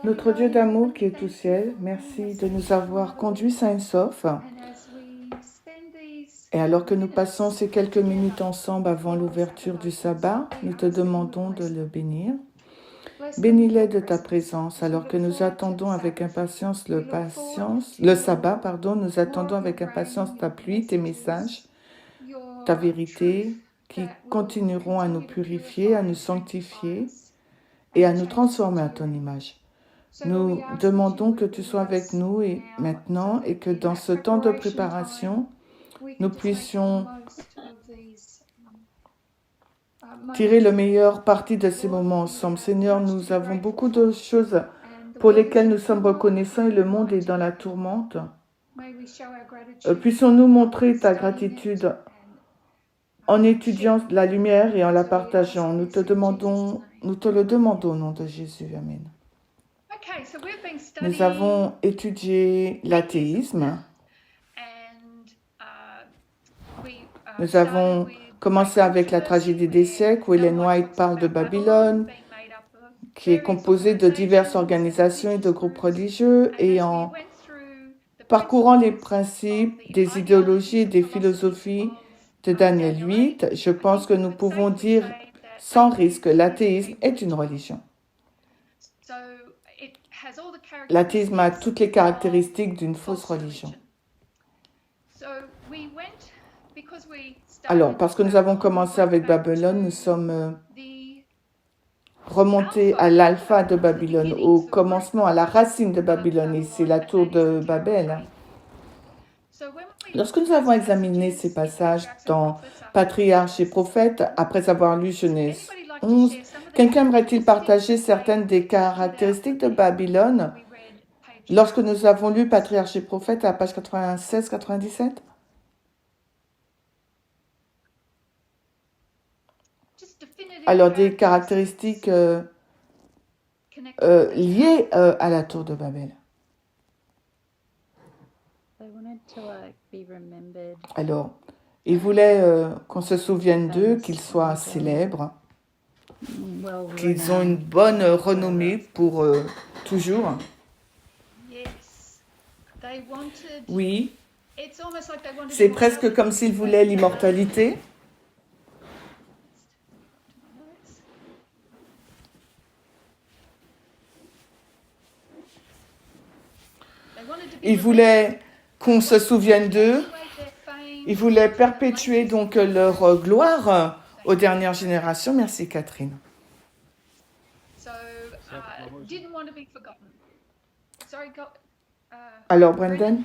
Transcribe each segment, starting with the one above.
Notre Dieu d'amour qui est au ciel, merci de nous avoir conduits sains et saufs. Et alors que nous passons ces quelques minutes ensemble avant l'ouverture du sabbat, nous te demandons de le bénir. Bénis-les de ta présence alors que nous attendons avec impatience le sabbat, nous attendons avec impatience ta pluie, tes messages, ta vérité, qui continueront à nous purifier, à nous sanctifier et à nous transformer à ton image. Nous demandons que tu sois avec nous et maintenant et que dans ce temps de préparation, nous puissions tirer le meilleur parti de ces moments ensemble. Seigneur, nous avons beaucoup de choses pour lesquelles nous sommes reconnaissants et le monde est dans la tourmente. Puissions-nous montrer ta gratitude en étudiant la lumière et en la partageant. Nous te le demandons au nom de Jésus. Amen. Nous avons étudié l'athéisme. Nous avons commencé avec la tragédie des siècles où Ellen White parle de Babylone, qui est composée de diverses organisations et de groupes religieux, et en parcourant les principes des idéologies et des philosophies de Daniel 8, je pense que nous pouvons dire sans risque que l'athéisme est une religion. L'athéisme a toutes les caractéristiques d'une fausse religion. Alors, parce que nous avons commencé avec Babylone, nous sommes remontés à l'alpha de Babylone, au commencement, à la racine de Babylone, et c'est la tour de Babel. Lorsque nous avons examiné ces passages dans Patriarches et Prophètes, après avoir lu Genèse 11, quelqu'un aimerait-il partager certaines des caractéristiques de Babylone lorsque nous avons lu Patriarches et Prophètes à la page 96-97? Alors, des caractéristiques liées à la tour de Babel. Alors, ils voulaient qu'on se souvienne d'eux, qu'ils soient célèbres, qu'ils ont une bonne renommée pour toujours. Oui, c'est presque comme s'ils voulaient l'immortalité. Ils voulaient qu'on se souvienne d'eux. Ils voulaient perpétuer donc leur gloire aux dernières générations. Merci Catherine. Alors Brendan?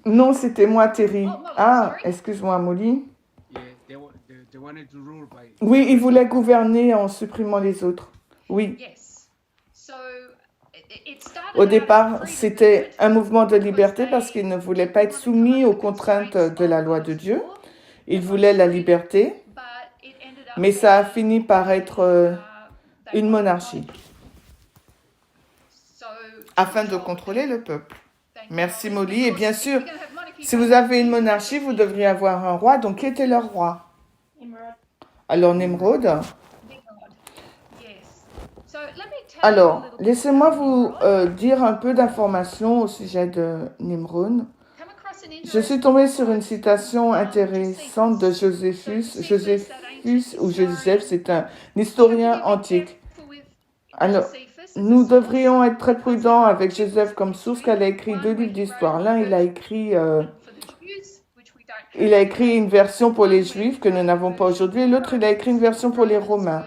Non, c'était moi Terry. Ah, excuse-moi Molly. Oui, ils voulaient gouverner en supprimant les autres. Oui. Au départ, c'était un mouvement de liberté parce qu'ils ne voulaient pas être soumis aux contraintes de la loi de Dieu. Ils voulaient la liberté, mais ça a fini par être une monarchie afin de contrôler le peuple. Merci Molly. Et bien sûr, si vous avez une monarchie, vous devriez avoir un roi. Donc, qui était leur roi? Alors, Nimrod. Alors, laissez-moi vous dire un peu d'informations au sujet de Nimrod. Je suis tombée sur une citation intéressante de Joséphus. Joseph, c'est un historien antique. Alors, nous devrions être très prudents avec Joseph comme source, qu'elle a écrit 2 livres d'histoire. L'un, il a écrit une version pour les Juifs que nous n'avons pas aujourd'hui, et l'autre, il a écrit une version pour les Romains.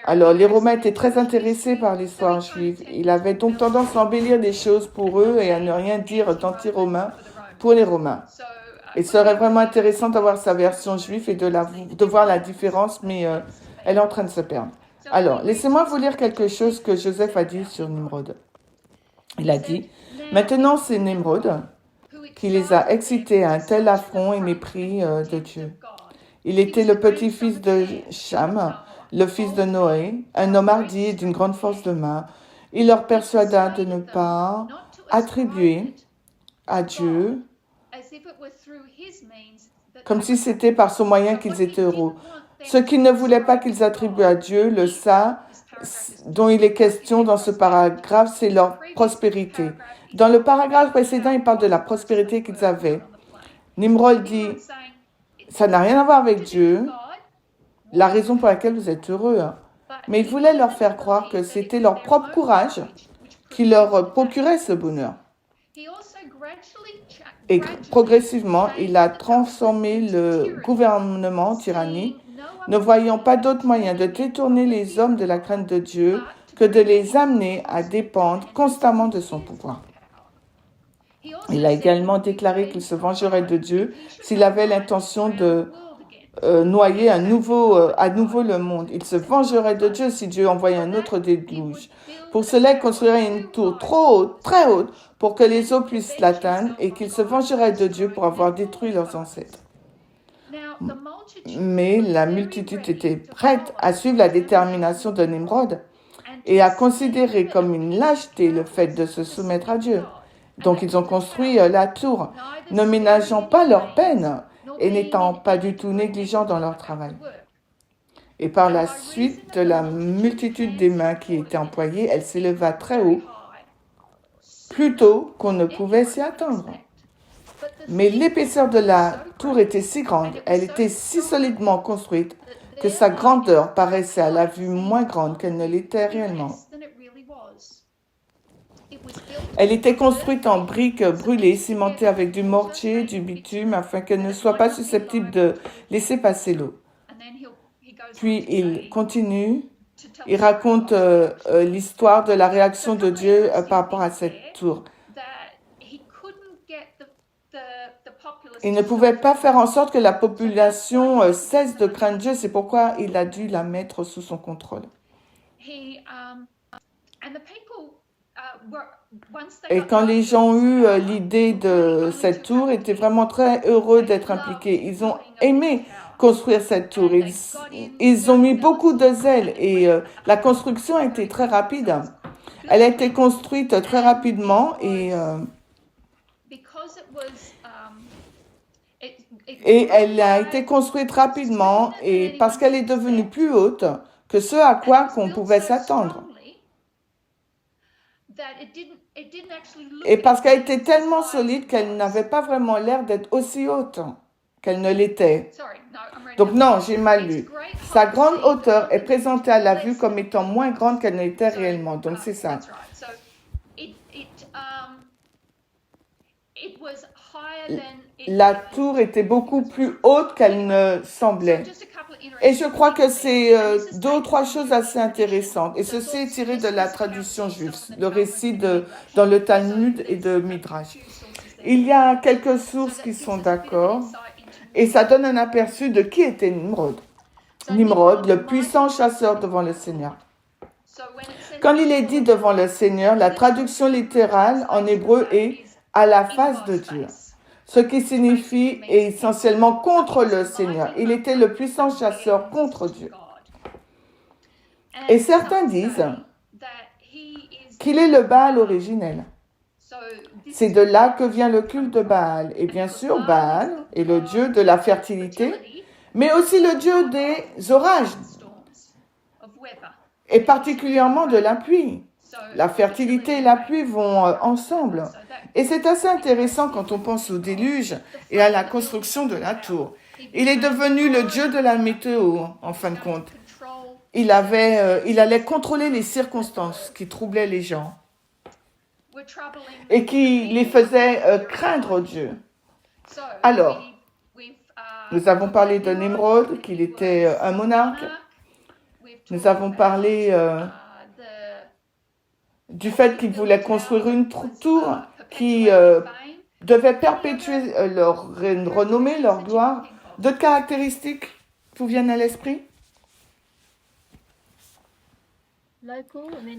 Alors, les Romains étaient très intéressés par l'histoire juive. Il avait donc tendance à embellir des choses pour eux et à ne rien dire d'anti-romain pour les Romains. Il serait vraiment intéressant d'avoir sa version juive et de voir la différence, mais elle est en train de se perdre. Alors, laissez-moi vous lire quelque chose que Joseph a dit sur Nimrod. Il a dit, « Maintenant, c'est Nimrod qui les a excités à un tel affront et mépris de Dieu. Il était le petit-fils de Cham, le fils de Noé, un homme hardi et d'une grande force de main. Il leur persuada de ne pas attribuer à Dieu comme si c'était par ce moyen qu'ils étaient heureux. Ce qu'il ne voulait pas qu'ils attribuent à Dieu, le ça dont il est question dans ce paragraphe, c'est leur prospérité. Dans le paragraphe précédent, il parle de la prospérité qu'ils avaient. Nimrod dit, ça n'a rien à voir avec Dieu, la raison pour laquelle vous êtes heureux. Mais il voulait leur faire croire que c'était leur propre courage qui leur procurait ce bonheur. Et progressivement, il a transformé le gouvernement tyrannique, ne voyant pas d'autre moyen de détourner les hommes de la crainte de Dieu que de les amener à dépendre constamment de son pouvoir. Il a également déclaré qu'il se vengerait de Dieu s'il avait l'intention de noyer à nouveau le monde. Il se vengerait de Dieu si Dieu envoyait un autre déluge. Pour cela, il construirait une tour trop haute, très haute, pour que les eaux puissent l'atteindre et qu'il se vengerait de Dieu pour avoir détruit leurs ancêtres. Mais la multitude était prête à suivre la détermination de Nimrod et à considérer comme une lâcheté le fait de se soumettre à Dieu. Donc ils ont construit la tour, ne ménageant pas leur peine et n'étant pas du tout négligents dans leur travail. Et par la suite de la multitude des mains qui étaient employées, elle s'éleva très haut, plus tôt qu'on ne pouvait s'y attendre. Mais l'épaisseur de la tour était si grande, elle était si solidement construite, que sa grandeur paraissait à la vue moins grande qu'elle ne l'était réellement. Elle était construite en briques brûlées, cimentées avec du mortier, du bitume, afin qu'elle ne soit pas susceptible de laisser passer l'eau. Puis il continue, il raconte l'histoire de la réaction de Dieu par rapport à cette tour. Il ne pouvait pas faire en sorte que la population cesse de craindre Dieu, c'est pourquoi il a dû la mettre sous son contrôle. Et quand les gens ont eu l'idée de cette tour, ils étaient vraiment très heureux d'être impliqués. Ils ont aimé construire cette tour. Ils ont mis beaucoup de zèle et la construction a été très rapide. Elle a été construite très rapidement et elle a été construite rapidement et parce qu'elle est devenue plus haute que ce à quoi qu'on pouvait s'attendre. Et parce qu'elle était tellement solide qu'elle n'avait pas vraiment l'air d'être aussi haute qu'elle ne l'était. Donc non, j'ai mal lu. Sa grande hauteur est présentée à la vue comme étant moins grande qu'elle ne l'était réellement. Donc c'est ça. La tour était beaucoup plus haute qu'elle ne semblait. Et je crois que c'est deux ou trois choses assez intéressantes. Et ceci est tiré de la tradition juive, le récit dans le Talmud et de Midrash. Il y a quelques sources qui sont d'accord. Et ça donne un aperçu de qui était Nimrod. Nimrod, le puissant chasseur devant le Seigneur. Quand il est dit devant le Seigneur, la traduction littérale en hébreu est « à la face de Dieu ». Ce qui signifie essentiellement contre le Seigneur. Il était le puissant chasseur contre Dieu. Et certains disent qu'il est le Baal originel. C'est de là que vient le culte de Baal. Et bien sûr, Baal est le dieu de la fertilité, mais aussi le dieu des orages, et particulièrement de la pluie. La fertilité et la pluie vont ensemble. Et c'est assez intéressant quand on pense au déluge et à la construction de la tour. Il est devenu le dieu de la météo, en fin de compte. Il allait contrôler les circonstances qui troublaient les gens et qui les faisaient craindre Dieu. Alors, nous avons parlé de Nimrod, qu'il était un monarque. Nous avons parlé du fait qu'ils voulaient construire une tour qui devait perpétuer leur renommée, leur gloire. D'autres caractéristiques vous viennent à l'esprit?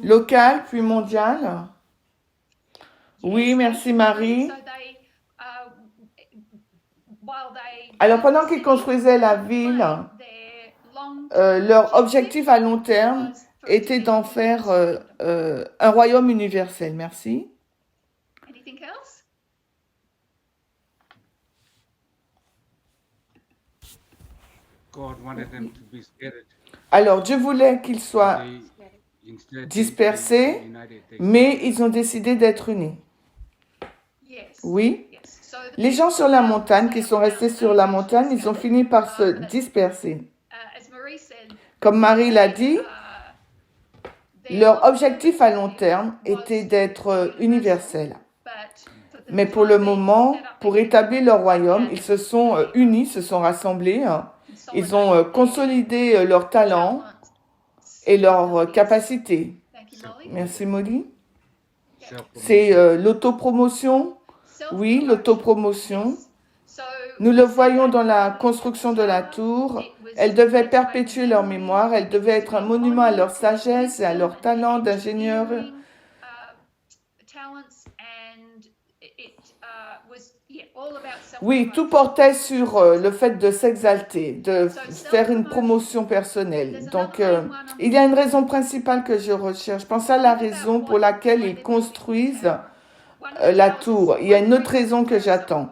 Local, puis mondial. Oui, merci Marie. Alors pendant qu'ils construisaient la ville, leur objectif à long terme était d'en faire un royaume universel. Merci. Alors Dieu voulait qu'ils soient dispersés, mais ils ont décidé d'être unis. Oui. Les gens sur la montagne, qui sont restés sur la montagne, ils ont fini par se disperser. Comme Marie l'a dit, leur objectif à long terme était d'être universel. Mais pour le moment, pour établir leur royaume, ils se sont unis, se sont rassemblés. Ils ont consolidé leurs talents et leurs capacités. Merci Molly. C'est l'autopromotion. Oui, l'autopromotion. Nous le voyons dans la construction de la tour. Elle devait perpétuer leur mémoire. Elle devait être un monument à leur sagesse et à leur talent d'ingénieur. Oui, tout portait sur le fait de s'exalter, de faire une promotion personnelle. Donc, il y a une raison principale que je recherche. Pensez à la raison pour laquelle ils construisent la tour. Il y a une autre raison que j'attends.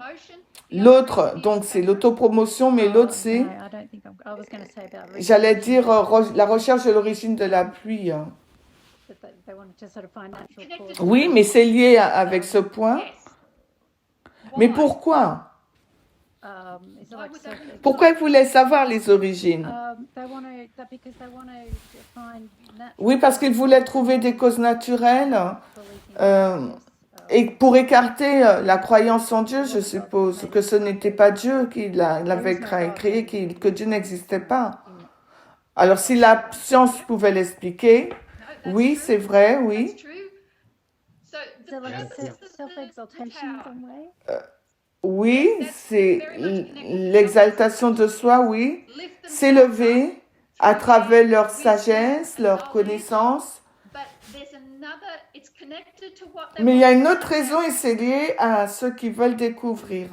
L'autre, donc, c'est l'autopromotion, mais l'autre, c'est, j'allais dire, la recherche de l'origine de la pluie. Oui, mais c'est lié avec ce point. Mais pourquoi? Pourquoi ils voulaient savoir les origines? Oui, parce qu'ils voulaient trouver des causes naturelles et pour écarter la croyance en Dieu, je suppose, que ce n'était pas Dieu qui l'avait créé, que Dieu n'existait pas. Alors, si la science pouvait l'expliquer, oui, c'est vrai, oui. Oui, c'est l'exaltation de soi, oui. S'élever à travers leur sagesse, leur connaissance. Mais il y a une autre raison et c'est lié à ceux qui veulent découvrir.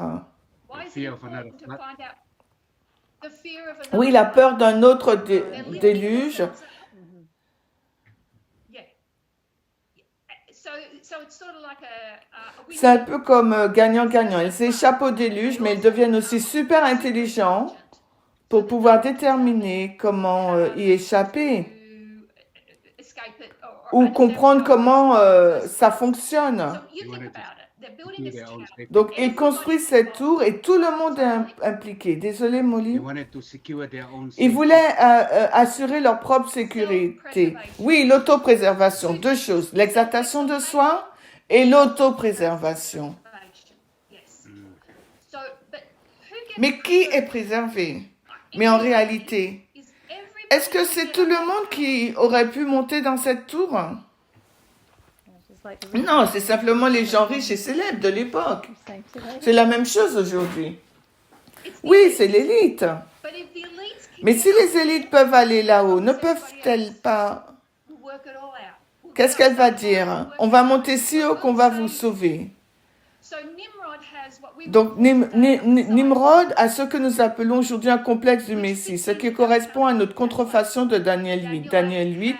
Oui, la peur d'un autre déluge. C'est un peu comme gagnant-gagnant. Ils échappent au déluge, mais ils deviennent aussi super intelligents pour pouvoir déterminer comment y échapper ou comprendre comment ça fonctionne. Donc, ils construisent cette tour et tout le monde est impliqué. Désolé, Molly. Ils voulaient assurer leur propre sécurité. Oui, l'autopréservation, deux choses. L'exaltation de soi et l'autopréservation. Mais qui est préservé? Mais en réalité, est-ce que c'est tout le monde qui aurait pu monter dans cette tour? Non, c'est simplement les gens riches et célèbres de l'époque. C'est la même chose aujourd'hui. Oui, c'est l'élite. Mais si les élites peuvent aller là-haut, ne peuvent-elles pas... Qu'est-ce qu'elle va dire? On va monter si haut qu'on va vous sauver. Donc, Nimrod a ce que nous appelons aujourd'hui un complexe du Messie, ce qui correspond à notre contrefaçon de Daniel 8. Daniel 8...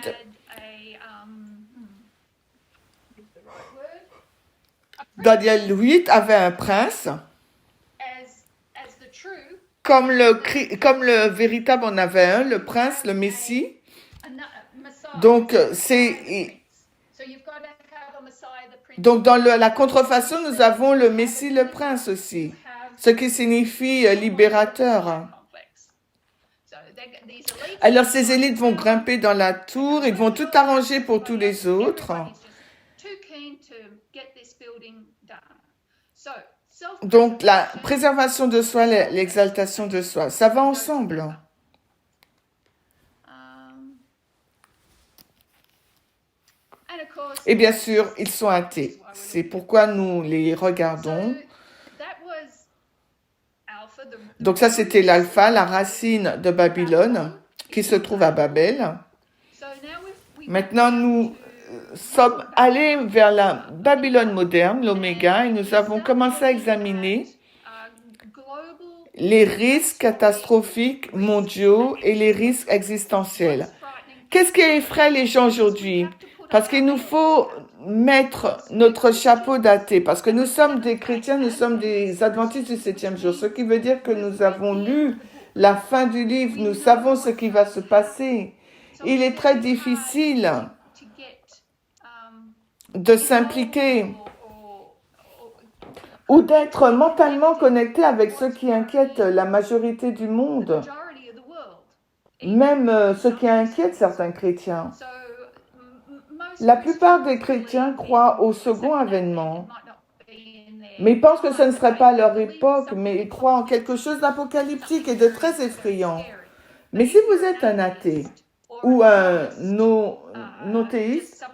Daniel 8 avait un prince, comme le véritable en avait un, le prince, le Messie. Donc, donc dans la contrefaçon, nous avons le Messie, le prince aussi, ce qui signifie libérateur. Alors, ces élites vont grimper dans la tour, ils vont tout arranger pour tous les autres. Donc, la préservation de soi, l'exaltation de soi, ça va ensemble. Et bien sûr, ils sont athées. C'est pourquoi nous les regardons. Donc ça, c'était l'alpha, la racine de Babylone, qui se trouve à Babel. Maintenant, nous sommes allés vers la Babylone moderne, l'oméga, et nous avons commencé à examiner les risques catastrophiques mondiaux et les risques existentiels. Qu'est-ce qui effraie les gens aujourd'hui? Parce qu'il nous faut mettre notre chapeau d'athée, parce que nous sommes des chrétiens, nous sommes des adventistes du 7e jour, ce qui veut dire que nous avons lu la fin du livre, nous savons ce qui va se passer. Il est très difficile de s'impliquer ou d'être mentalement connecté avec ce qui inquiète la majorité du monde, même ce qui inquiète certains chrétiens. La plupart des chrétiens croient au second avènement, mais ils pensent que ce ne serait pas leur époque, mais ils croient en quelque chose d'apocalyptique et de très effrayant. Mais si vous êtes un athée ou un non-théiste,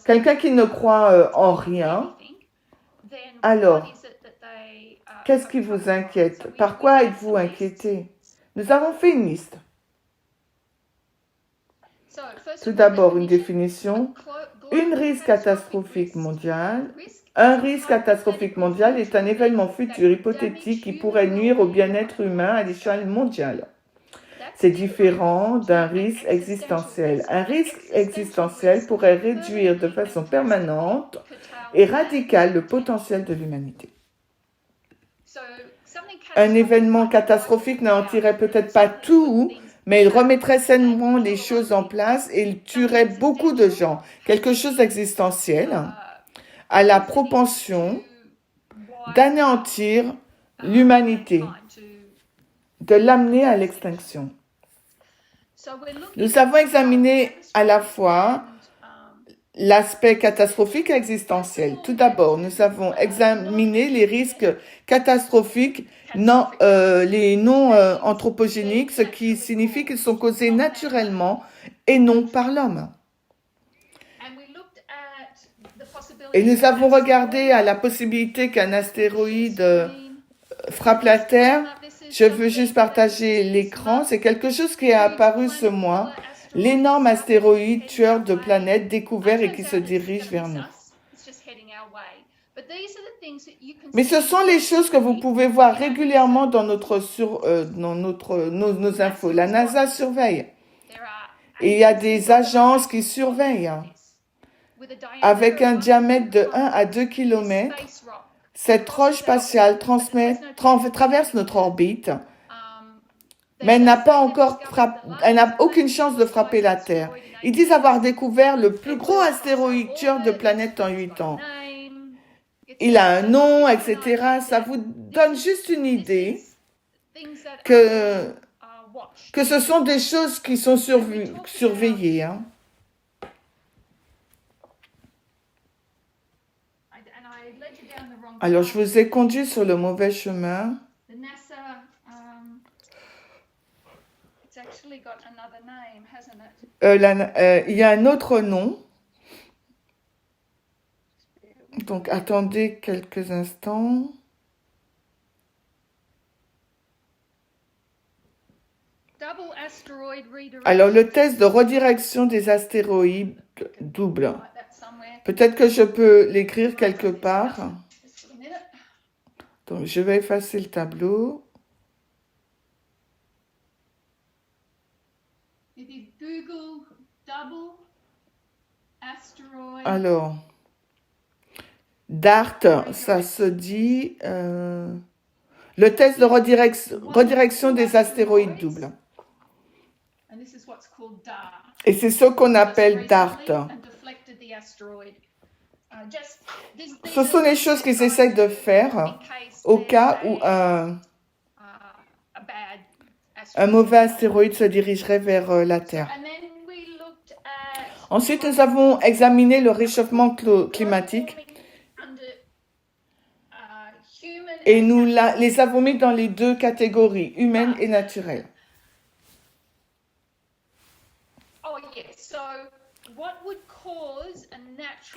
quelqu'un qui ne croit en rien, alors, qu'est-ce qui vous inquiète? Par quoi êtes-vous inquiété? Nous avons fait une liste. Tout d'abord, une définition. Un risque catastrophique mondial est un événement futur hypothétique qui pourrait nuire au bien-être humain à l'échelle mondiale. C'est différent d'un risque existentiel. Un risque existentiel pourrait réduire de façon permanente et radicale le potentiel de l'humanité. Un événement catastrophique n'anéantirait peut-être pas tout, mais il remettrait sainement les choses en place et il tuerait beaucoup de gens. Quelque chose d'existentiel a la propension d'anéantir l'humanité, de l'amener à l'extinction. Nous avons examiné à la fois l'aspect catastrophique et existentiel. Tout d'abord, nous avons examiné les risques catastrophiques, les non anthropogéniques, ce qui signifie qu'ils sont causés naturellement et non par l'homme. Et nous avons regardé à la possibilité qu'un astéroïde frappe la Terre. Je veux juste partager l'écran. C'est quelque chose qui est apparu ce mois. L'énorme astéroïde tueur de planètes découvert et qui se dirige vers nous. Mais ce sont les choses que vous pouvez voir régulièrement dans nos infos. La NASA surveille. Et il y a des agences qui surveillent. Avec un diamètre de 1 à 2 km, cette roche spatiale traverse notre orbite, mais elle n'a aucune chance de frapper la Terre. Ils disent avoir découvert le plus gros astéroïde tueur de planètes en 8 ans. Il a un nom, etc. Ça vous donne juste une idée que ce sont des choses qui sont surveillées. Hein. Alors, je vous ai conduit sur le mauvais chemin. Il y a un autre nom. Donc, attendez quelques instants. Alors, le test de redirection des astéroïdes double. Peut-être que je peux l'écrire quelque part. Donc, je vais effacer le tableau. Alors, DART, ça se dit le test de redirection des astéroïdes doubles. Et c'est ce qu'on appelle DART. Ce sont les choses qu'ils essayent de faire au cas où un mauvais astéroïde se dirigerait vers la Terre. Ensuite, nous avons examiné le réchauffement climatique et nous les avons mis dans les deux catégories, humaines et naturelles.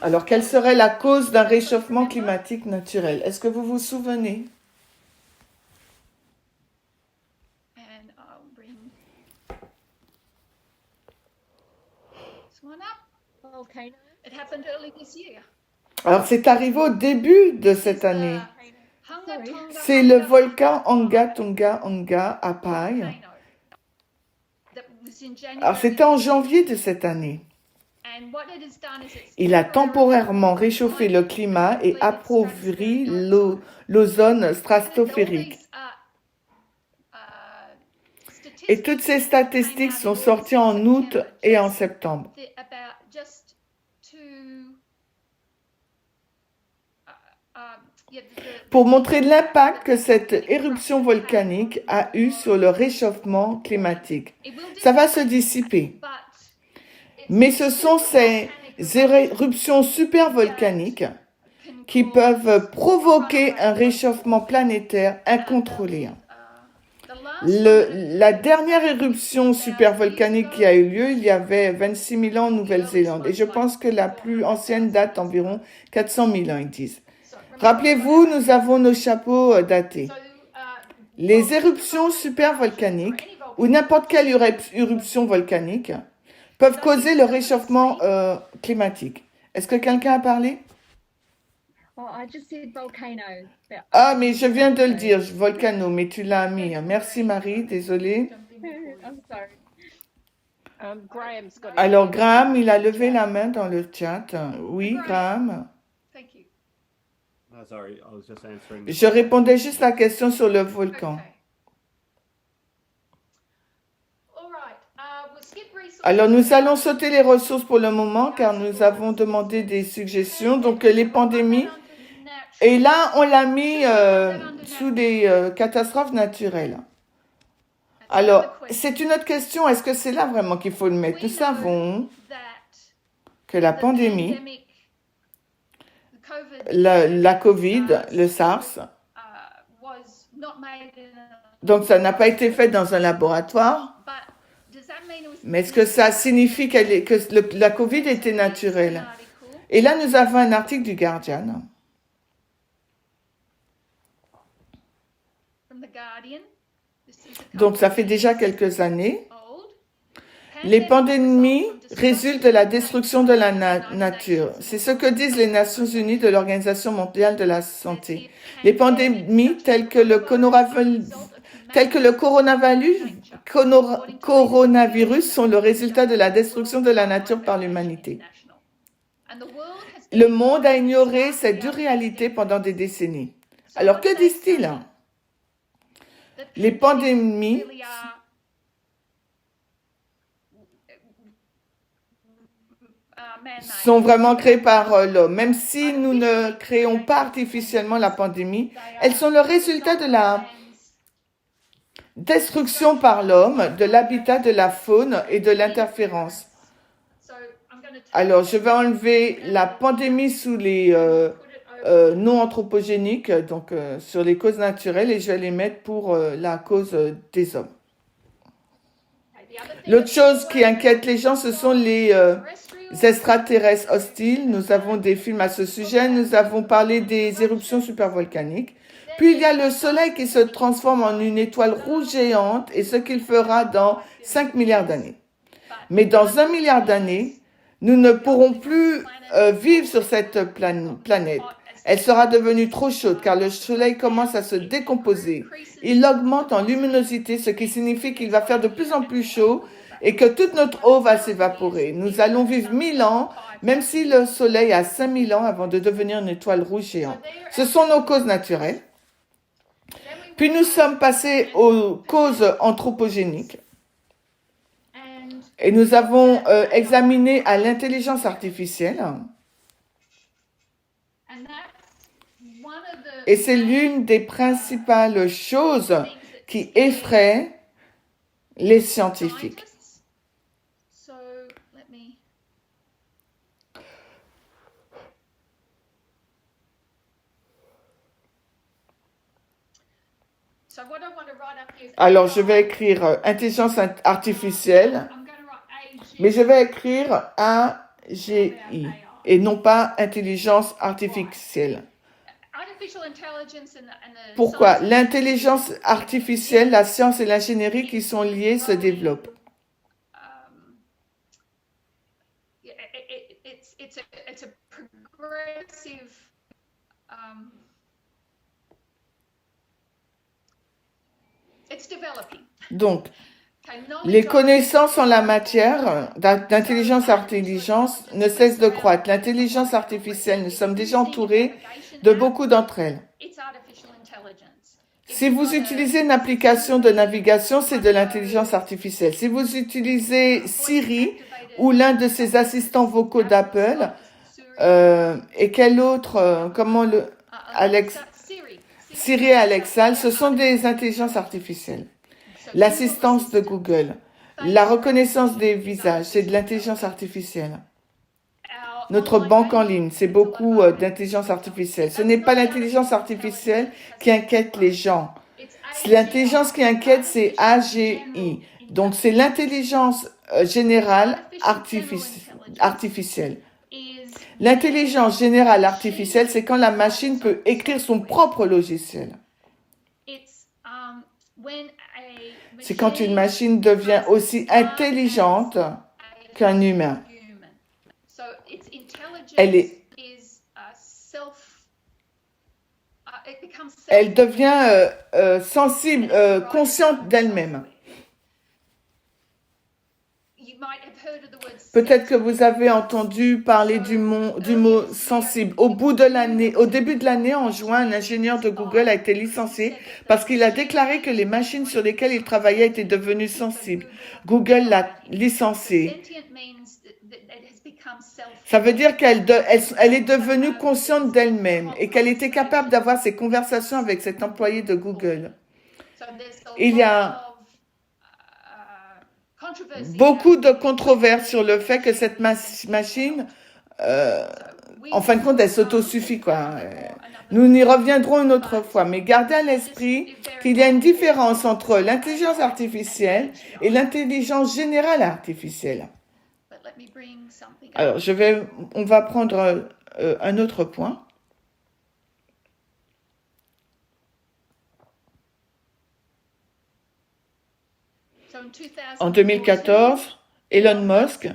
Alors, quelle serait la cause d'un réchauffement climatique naturel? Est-ce que vous vous souvenez? Alors, c'est arrivé au début de cette année. C'est le volcan Anga Tonga Anga Apai. Alors, c'était en janvier de cette année. Il a temporairement réchauffé le climat et appauvri l'ozone stratosphérique. Et toutes ces statistiques sont sorties en août et en septembre. Pour montrer l'impact que cette éruption volcanique a eu sur le réchauffement climatique. Ça va se dissiper. Mais ce sont ces éruptions supervolcaniques qui peuvent provoquer un réchauffement planétaire incontrôlé. La dernière éruption supervolcanique qui a eu lieu, il y avait 26 000 ans en Nouvelle-Zélande. Et je pense que la plus ancienne date environ 400 000 ans, ils disent. Rappelez-vous, nous avons nos chapeaux datés. Les éruptions supervolcaniques ou n'importe quelle éruption volcanique peuvent causer le réchauffement climatique. Est-ce que quelqu'un a parlé? Ah, mais je viens de le dire, volcano, mais tu l'as mis. Merci Marie, désolée. Alors Graham, il a levé la main dans le chat. Oui, Graham. Je répondais juste à la question sur le volcan. Alors, nous allons sauter les ressources pour le moment car nous avons demandé des suggestions. Donc, les pandémies. Et là, on l'a mis sous des catastrophes naturelles. Alors, c'est une autre question. Est-ce que c'est là vraiment qu'il faut le mettre? Nous savons que la pandémie, la COVID, le SARS, donc ça n'a pas été fait dans un laboratoire. Mais est-ce que ça signifie que la COVID était naturelle? Et là, nous avons un article du Guardian. Donc, ça fait déjà quelques années. Les pandémies résultent de la destruction de la nature. C'est ce que disent les Nations Unies de l'Organisation mondiale de la santé. Les pandémies telles que le coronavirus sont le résultat de la destruction de la nature par l'humanité. Le monde a ignoré cette dure réalité pendant des décennies. Alors, que disent-ils? Les pandémies sont vraiment créées par l'homme. Même si nous ne créons pas artificiellement la pandémie, elles sont le résultat de la destruction par l'homme de l'habitat, de la faune et de l'interférence. Alors, je vais enlever la pandémie sous les non anthropogéniques, donc sur les causes naturelles, et je vais les mettre pour la cause des hommes. L'autre chose qui inquiète les gens, ce sont les extraterrestres hostiles. Nous avons des films à ce sujet. Nous avons parlé des éruptions supervolcaniques. Puis il y a le Soleil qui se transforme en une étoile rouge géante et ce qu'il fera dans 5 milliards d'années. Mais dans 1 milliard d'années, nous ne pourrons plus vivre sur cette planète. Elle sera devenue trop chaude car le Soleil commence à se décomposer. Il augmente en luminosité, ce qui signifie qu'il va faire de plus en plus chaud et que toute notre eau va s'évaporer. Nous allons vivre 1000 ans, même si le Soleil a 5000 ans avant de devenir une étoile rouge géante. Ce sont nos causes naturelles. Puis nous sommes passés aux causes anthropogéniques. Et nous avons examiné à l'intelligence artificielle. Et c'est l'une des principales choses qui effraie les scientifiques. Alors, je vais écrire intelligence artificielle, mais je vais écrire AGI et non pas intelligence artificielle. Pourquoi? L'intelligence artificielle, la science et l'ingénierie qui sont liées se développent. Donc, les connaissances en la matière d'intelligence artificielle ne cessent de croître. L'intelligence artificielle, nous sommes déjà entourés de beaucoup d'entre elles. Si vous utilisez une application de navigation, c'est de l'intelligence artificielle. Si vous utilisez Siri ou l'un de ces assistants vocaux d'Apple, et quel autre, Siri et Alexa, ce sont des intelligences artificielles. L'assistance de Google, la reconnaissance des visages, c'est de l'intelligence artificielle. Notre banque en ligne, c'est beaucoup d'intelligence artificielle. Ce n'est pas l'intelligence artificielle qui inquiète les gens. L'intelligence qui inquiète, c'est AGI. Donc, c'est l'intelligence générale artificielle. L'intelligence générale artificielle, c'est quand la machine peut écrire son propre logiciel. C'est quand une machine devient aussi intelligente qu'un humain. Elle devient sensible, consciente d'elle-même. Peut-être que vous avez entendu parler du mot sensible. Au début de l'année, en juin, un ingénieur de Google a été licencié parce qu'il a déclaré que les machines sur lesquelles il travaillait étaient devenues sensibles. Google l'a licencié. Ça veut dire qu'elle est devenue consciente d'elle-même et qu'elle était capable d'avoir ces conversations avec cet employé de Google. Il y a beaucoup de controverses sur le fait que cette machine, en fin de compte, elle s'autosuffit, quoi. Nous n'y reviendrons une autre fois, mais gardez à l'esprit qu'il y a une différence entre l'intelligence artificielle et l'intelligence générale artificielle. Alors, on va prendre un autre point. En 2014, Elon Musk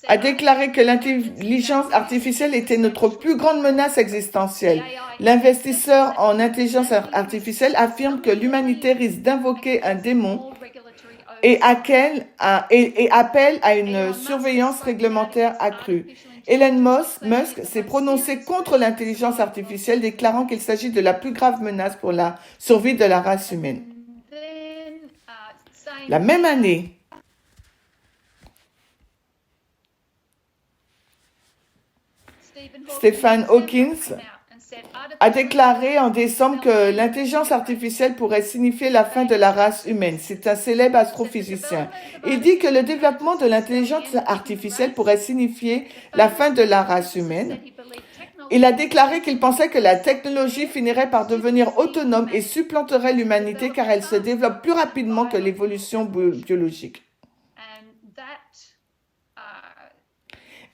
a déclaré que l'intelligence artificielle était notre plus grande menace existentielle. L'investisseur en intelligence artificielle affirme que l'humanité risque d'invoquer un démon et appelle à une surveillance réglementaire accrue. Elon Musk s'est prononcé contre l'intelligence artificielle, déclarant qu'il s'agit de la plus grave menace pour la survie de la race humaine. La même année, Stephen Hawking a déclaré en décembre que l'intelligence artificielle pourrait signifier la fin de la race humaine. C'est un célèbre astrophysicien. Il dit que le développement de l'intelligence artificielle pourrait signifier la fin de la race humaine. Il a déclaré qu'il pensait que la technologie finirait par devenir autonome et supplanterait l'humanité car elle se développe plus rapidement que l'évolution biologique.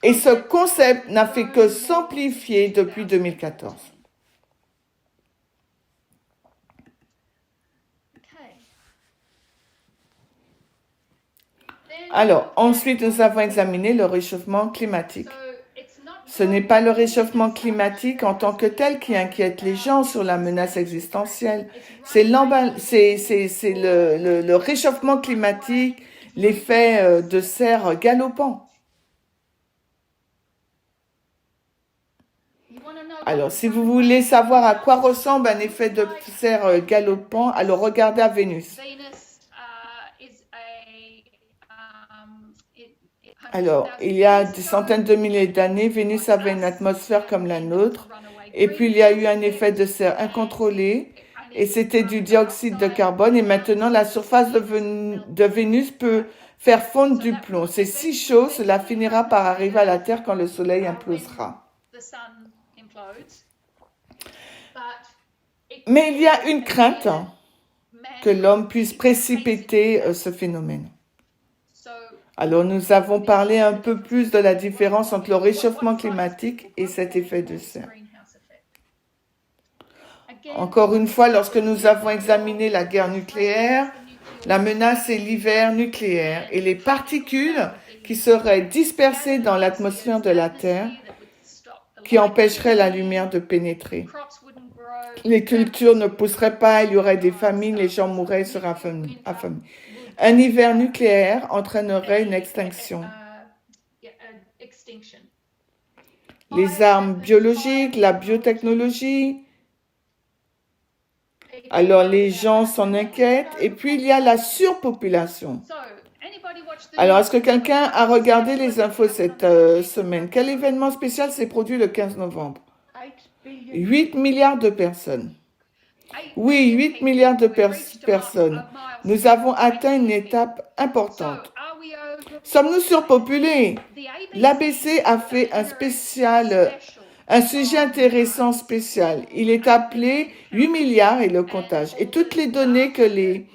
Et ce concept n'a fait que s'amplifier depuis 2014. Alors, ensuite, nous avons examiné le réchauffement climatique. Ce n'est pas le réchauffement climatique en tant que tel qui inquiète les gens sur la menace existentielle. C'est le réchauffement climatique, l'effet de serre galopant. Alors, si vous voulez savoir à quoi ressemble un effet de serre galopant, alors regardez à Vénus. Alors, il y a des centaines de milliers d'années, Vénus avait une atmosphère comme la nôtre, et puis il y a eu un effet de serre incontrôlé, et c'était du dioxyde de carbone, et maintenant la surface de Vénus peut faire fondre du plomb. C'est si chaud, cela finira par arriver à la Terre quand le Soleil implosera. Mais il y a une crainte que l'homme puisse précipiter ce phénomène. Alors, nous avons parlé un peu plus de la différence entre le réchauffement climatique et cet effet de serre. Encore une fois, lorsque nous avons examiné la guerre nucléaire, la menace est l'hiver nucléaire et les particules qui seraient dispersées dans l'atmosphère de la Terre qui empêcheraient la lumière de pénétrer. Les cultures ne pousseraient pas, il y aurait des famines, les gens mourraient, seraient affamés. Un hiver nucléaire entraînerait une extinction. Les armes biologiques, la biotechnologie Alors les gens s'en inquiètent et puis il y a la surpopulation. Alors est-ce que quelqu'un a regardé les infos cette semaine? Quel événement spécial s'est produit le 15 novembre? 8 milliards de personnes. Oui, 8 milliards de personnes. Nous avons atteint une étape importante. Sommes-nous surpopulés? L'ABC a fait un sujet intéressant spécial. Il est appelé 8 milliards et le comptage. Et toutes les données que les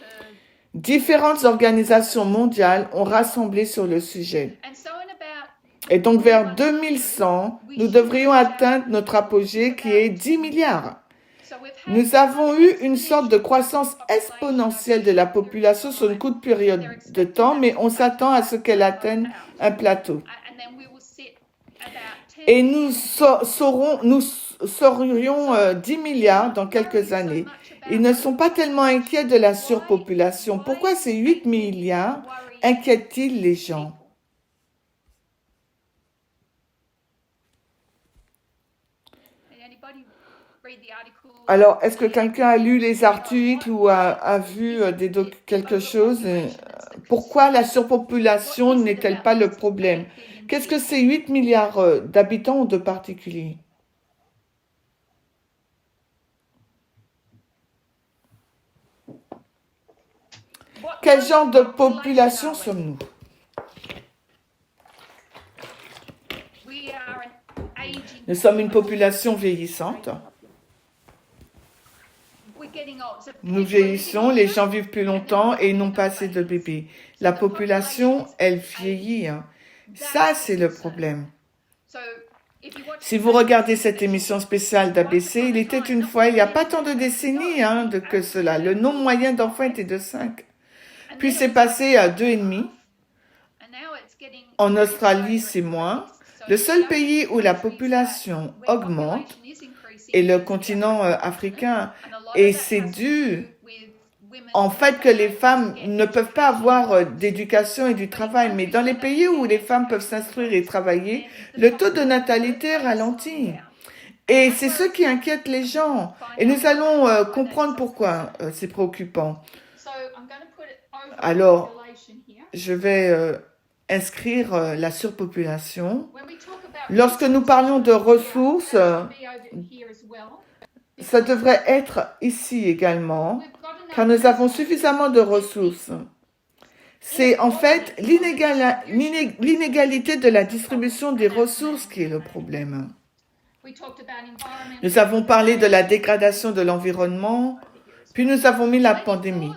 différentes organisations mondiales ont rassemblées sur le sujet. Et donc vers 2100, nous devrions atteindre notre apogée qui est 10 milliards. Nous avons eu une sorte de croissance exponentielle de la population sur une courte période de temps, mais on s'attend à ce qu'elle atteigne un plateau. Et nous serions 10 milliards dans quelques années. Ils ne sont pas tellement inquiets de la surpopulation. Pourquoi ces 8 milliards inquiètent-ils les gens? Alors, est-ce que quelqu'un a lu les articles ou a vu quelque chose? Pourquoi la surpopulation n'est-elle pas le problème? Qu'est-ce que ces 8 milliards d'habitants ont de particulier? Quel genre de population sommes-nous? Nous sommes une population vieillissante. Nous vieillissons, les gens vivent plus longtemps et n'ont pas assez de bébés. La population, elle vieillit. Ça, c'est le problème. Si vous regardez cette émission spéciale d'ABC, il était une fois, il n'y a pas tant de décennies que cela. Le nombre moyen d'enfants était de 5. Puis c'est passé à 2,5. En Australie, c'est moins. Le seul pays où la population augmente est le continent africain. Et c'est dû en fait que les femmes ne peuvent pas avoir d'éducation et du travail. Mais dans les pays où les femmes peuvent s'instruire et travailler, le taux de natalité ralentit. Et c'est ce qui inquiète les gens. Et nous allons comprendre pourquoi c'est préoccupant. Alors, je vais inscrire la surpopulation. Lorsque nous parlons de ressources, ça devrait être ici également, car nous avons suffisamment de ressources. C'est en fait l'inégalité de la distribution des ressources qui est le problème. Nous avons parlé de la dégradation de l'environnement, puis nous avons mis la pandémie.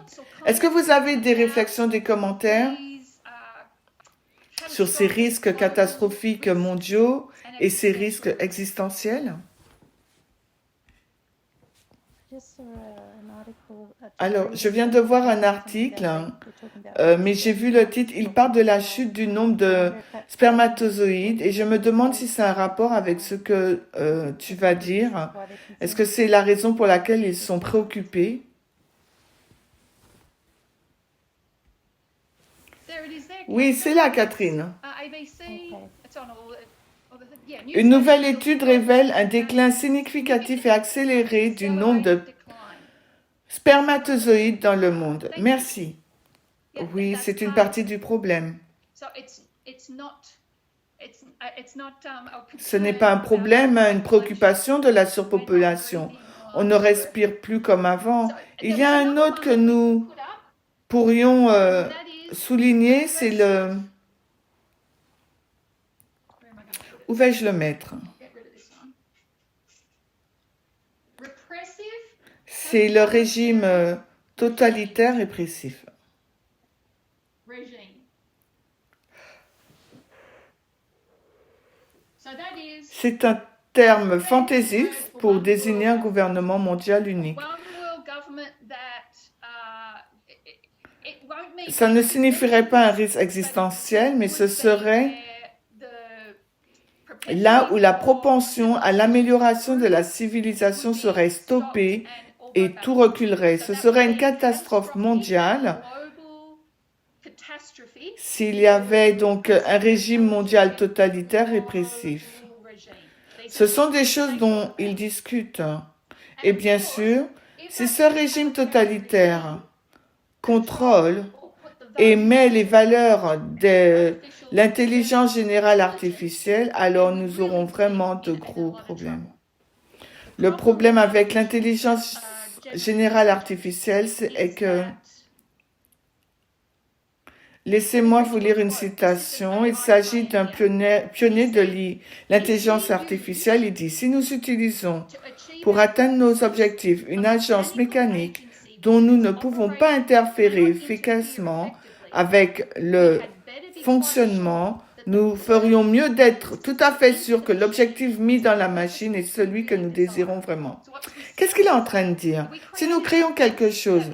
Est-ce que vous avez des réflexions, des commentaires sur ces risques catastrophiques mondiaux et ces risques existentiels? Alors, je viens de voir un article, mais j'ai vu le titre, il parle de la chute du nombre de spermatozoïdes et je me demande si c'est un rapport avec ce que tu vas dire. Est-ce que c'est la raison pour laquelle ils sont préoccupés? Oui, c'est là, Catherine. Une nouvelle étude révèle un déclin significatif et accéléré du nombre de spermatozoïdes dans le monde. Merci. Oui, c'est une partie du problème. Ce n'est pas un problème, une préoccupation de la surpopulation. On ne respire plus comme avant. Il y a un autre que nous pourrions souligner, c'est le... Où vais-je le mettre? C'est le régime totalitaire répressif. C'est un terme fantaisiste pour désigner un gouvernement mondial unique. Ça ne signifierait pas un risque existentiel, mais ce serait là où la propension à l'amélioration de la civilisation serait stoppée et tout reculerait. Ce serait une catastrophe mondiale s'il y avait donc un régime mondial totalitaire répressif. Ce sont des choses dont ils discutent. Et bien sûr, Si ce régime totalitaire contrôle et met les valeurs de l'intelligence générale artificielle, alors nous aurons vraiment de gros problèmes. Le problème avec l'intelligence générale artificielle, c'est que, laissez-moi vous lire une citation, il s'agit d'un pionnier de l'intelligence artificielle, il dit, si nous utilisons pour atteindre nos objectifs une agence mécanique dont nous ne pouvons pas interférer efficacement avec le fonctionnement, nous ferions mieux d'être tout à fait sûrs que l'objectif mis dans la machine est celui que nous désirons vraiment. Qu'est-ce qu'il est en train de dire? Si nous créons quelque chose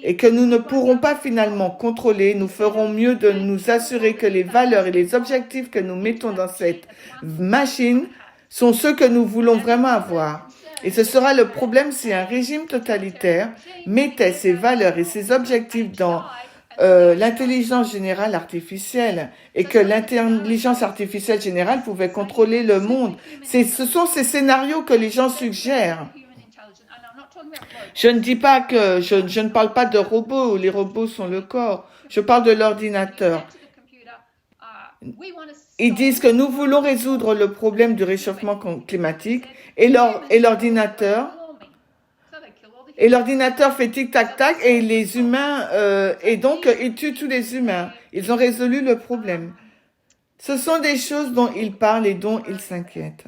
et que nous ne pourrons pas finalement contrôler, nous ferons mieux de nous assurer que les valeurs et les objectifs que nous mettons dans cette machine sont ceux que nous voulons vraiment avoir. Et ce sera le problème si un régime totalitaire mettait ses valeurs et ses objectifs dans l'intelligence générale artificielle et que l'intelligence artificielle générale pouvait contrôler le monde. Ce sont ces scénarios que les gens suggèrent. Je ne dis pas que je ne parle pas de robots, les robots sont le corps. Je parle de l'ordinateur. Ils disent que nous voulons résoudre le problème du réchauffement climatique et l'ordinateur fait tic-tac-tac et les humains, et donc ils tuent tous les humains. Ils ont résolu le problème. Ce sont des choses dont ils parlent et dont ils s'inquiètent.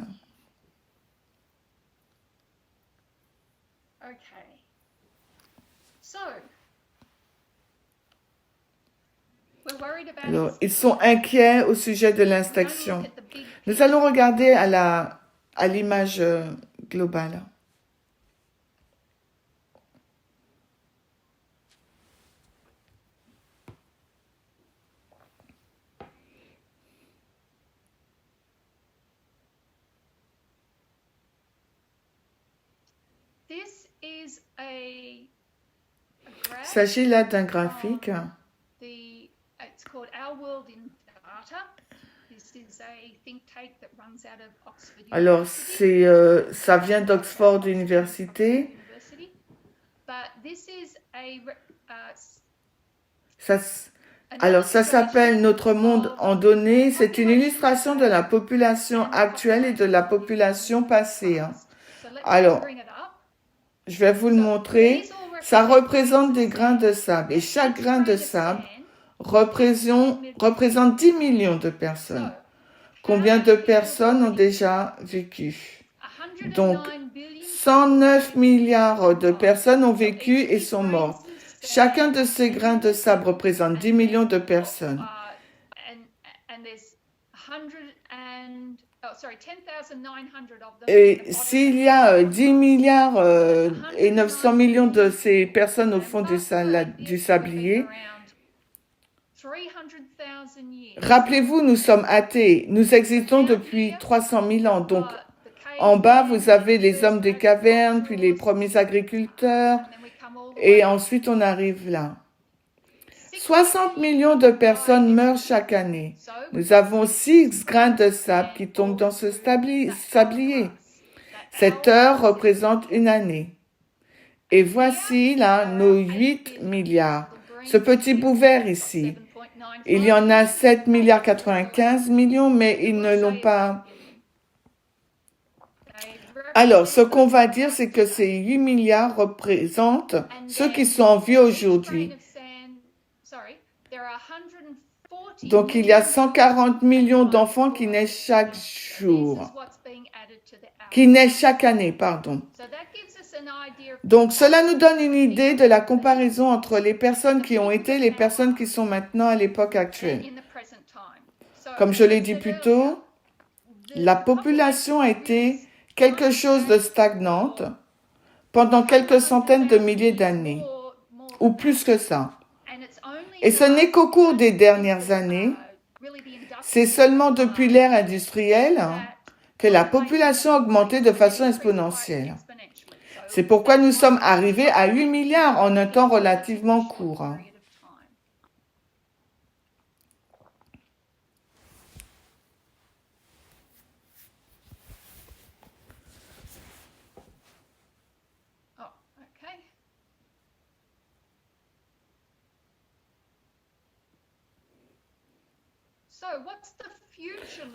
Alors, ils sont inquiets au sujet de l'extinction. Nous allons regarder à l'image globale. Il s'agit là d'un graphique. Alors, ça vient d'Oxford University. Ça s'appelle Notre monde en données. C'est une illustration de la population actuelle et de la population passée. Alors, je vais vous le montrer. Ça représente des grains de sable. Et chaque grain de sable représente 10 millions de personnes. Combien de personnes ont déjà vécu? Donc, 109 milliards de personnes ont vécu et sont mortes. Chacun de ces grains de sable représente 10 millions de personnes. Et s'il y a 10 milliards et 900 millions de ces personnes au fond du sablier, rappelez-vous, nous sommes athées. Nous existons depuis 300 000 ans. Donc, en bas, vous avez les hommes des cavernes, puis les premiers agriculteurs, et ensuite on arrive là. 60 millions de personnes meurent chaque année. Nous avons 6 grains de sable qui tombent dans ce sablier. Cette heure représente une année. Et voici là nos 8 milliards. Ce petit bout vert ici. Il y en a 7 milliards 95 millions, mais ils ne l'ont pas. Alors, ce qu'on va dire, c'est que ces 8 milliards représentent ceux qui sont en vie aujourd'hui. Donc, il y a 140 millions d'enfants qui naissent chaque jour. Qui naissent chaque année, pardon. Donc, cela nous donne une idée de la comparaison entre les personnes qui ont été et les personnes qui sont maintenant à l'époque actuelle. Comme je l'ai dit plus tôt, la population a été quelque chose de stagnante pendant quelques centaines de milliers d'années, ou plus que ça. Et ce n'est qu'au cours des dernières années, c'est seulement depuis l'ère industrielle que la population a augmenté de façon exponentielle. C'est pourquoi nous sommes arrivés à 8 milliards en un temps relativement court.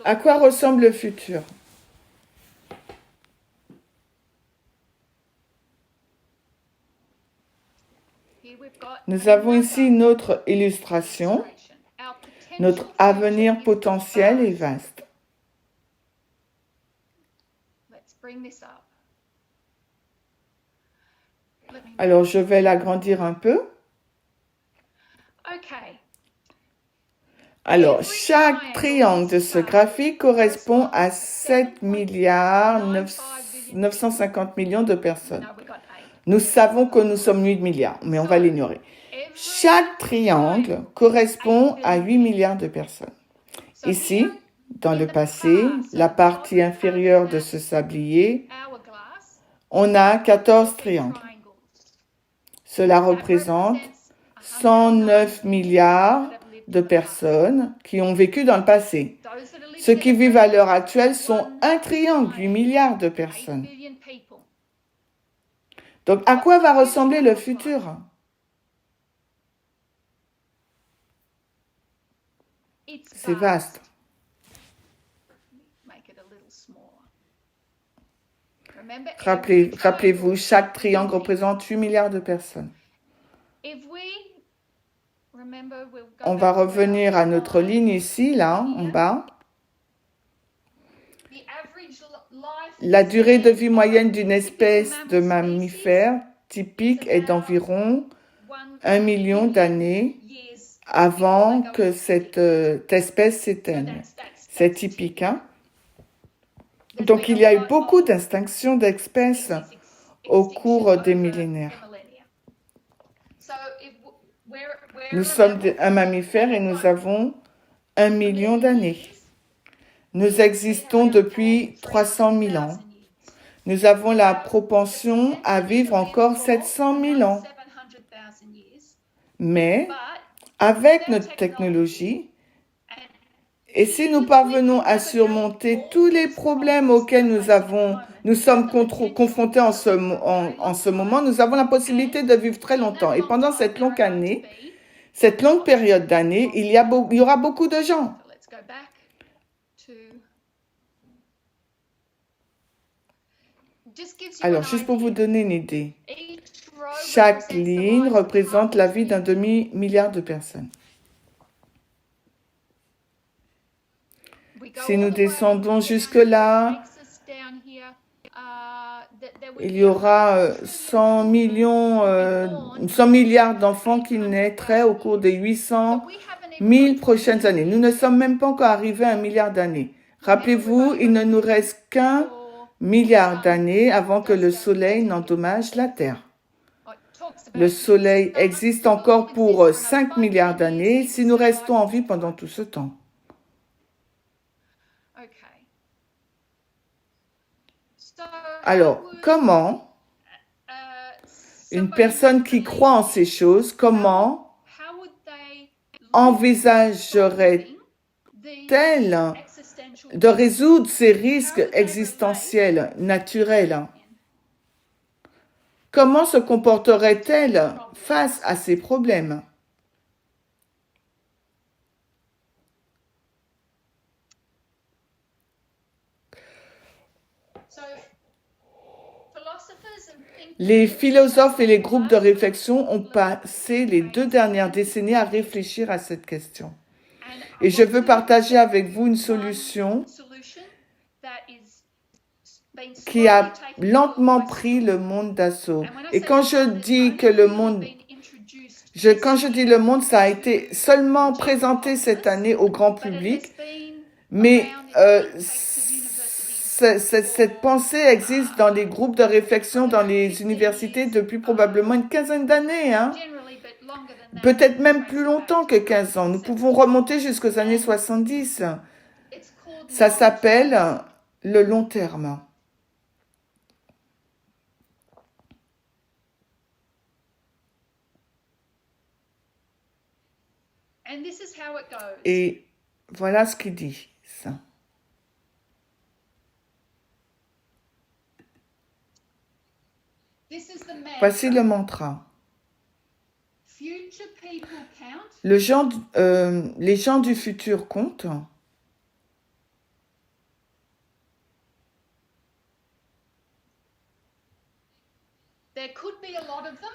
À quoi ressemble le futur? Nous avons ici une autre illustration. Notre avenir potentiel est vaste. Alors, je vais l'agrandir un peu. Alors, chaque triangle de ce graphique correspond à 7 milliards 950 millions de personnes. Nous savons que nous sommes 8 milliards, mais on va l'ignorer. Chaque triangle correspond à 8 milliards de personnes. Ici, dans le passé, la partie inférieure de ce sablier, on a 14 triangles. Cela représente 109 milliards de personnes qui ont vécu dans le passé. Ceux qui vivent à l'heure actuelle sont un triangle, 8 milliards de personnes. Donc, à quoi va ressembler le futur? C'est vaste. Rappelez-vous, chaque triangle représente 8 milliards de personnes. On va revenir à notre ligne ici, là, en bas. La durée de vie moyenne d'une espèce de mammifère typique est d'environ 1 million d'années avant que cette espèce s'éteigne. C'est typique, hein? Donc, il y a eu beaucoup d'extinctions d'espèces au cours des millénaires. Nous sommes un mammifère et nous avons 1 million d'années. Nous existons depuis 300 000 ans. Nous avons la propension à vivre encore 700 000 ans. Mais, avec notre technologie, et si nous parvenons à surmonter tous les problèmes auxquels nous sommes confrontés en ce moment, nous avons la possibilité de vivre très longtemps. Et pendant cette longue période d'années, il y aura beaucoup de gens. Alors, juste pour vous donner une idée, chaque ligne représente la vie d'un demi-milliard de personnes. Si nous descendons jusque-là, il y aura 100 milliards d'enfants qui naîtraient au cours des 800 000 prochaines années. Nous ne sommes même pas encore arrivés à 1 milliard d'années. Rappelez-vous, il ne nous reste qu'1 milliard d'années avant que le Soleil n'endommage la Terre. Le Soleil existe encore pour 5 milliards d'années si nous restons en vie pendant tout ce temps. Alors, comment une personne qui croit en ces choses, comment envisagerait-elle de résoudre ces risques existentiels, naturels? Comment se comporterait-elle face à ces problèmes? Les philosophes et les groupes de réflexion ont passé les 2 dernières décennies à réfléchir à cette question. Et je veux partager avec vous une solution qui a lentement pris le monde d'assaut. Et quand je dis le monde, ça a été seulement présenté cette année au grand public, mais cette pensée existe dans les groupes de réflexion, dans les universités depuis probablement une quinzaine d'années, hein? Peut-être même plus longtemps que 15 ans. Nous pouvons remonter jusqu'aux années 70. Ça s'appelle le long terme. Et voilà ce qu'il dit, ça. Voici le mantra. les gens du futur comptent.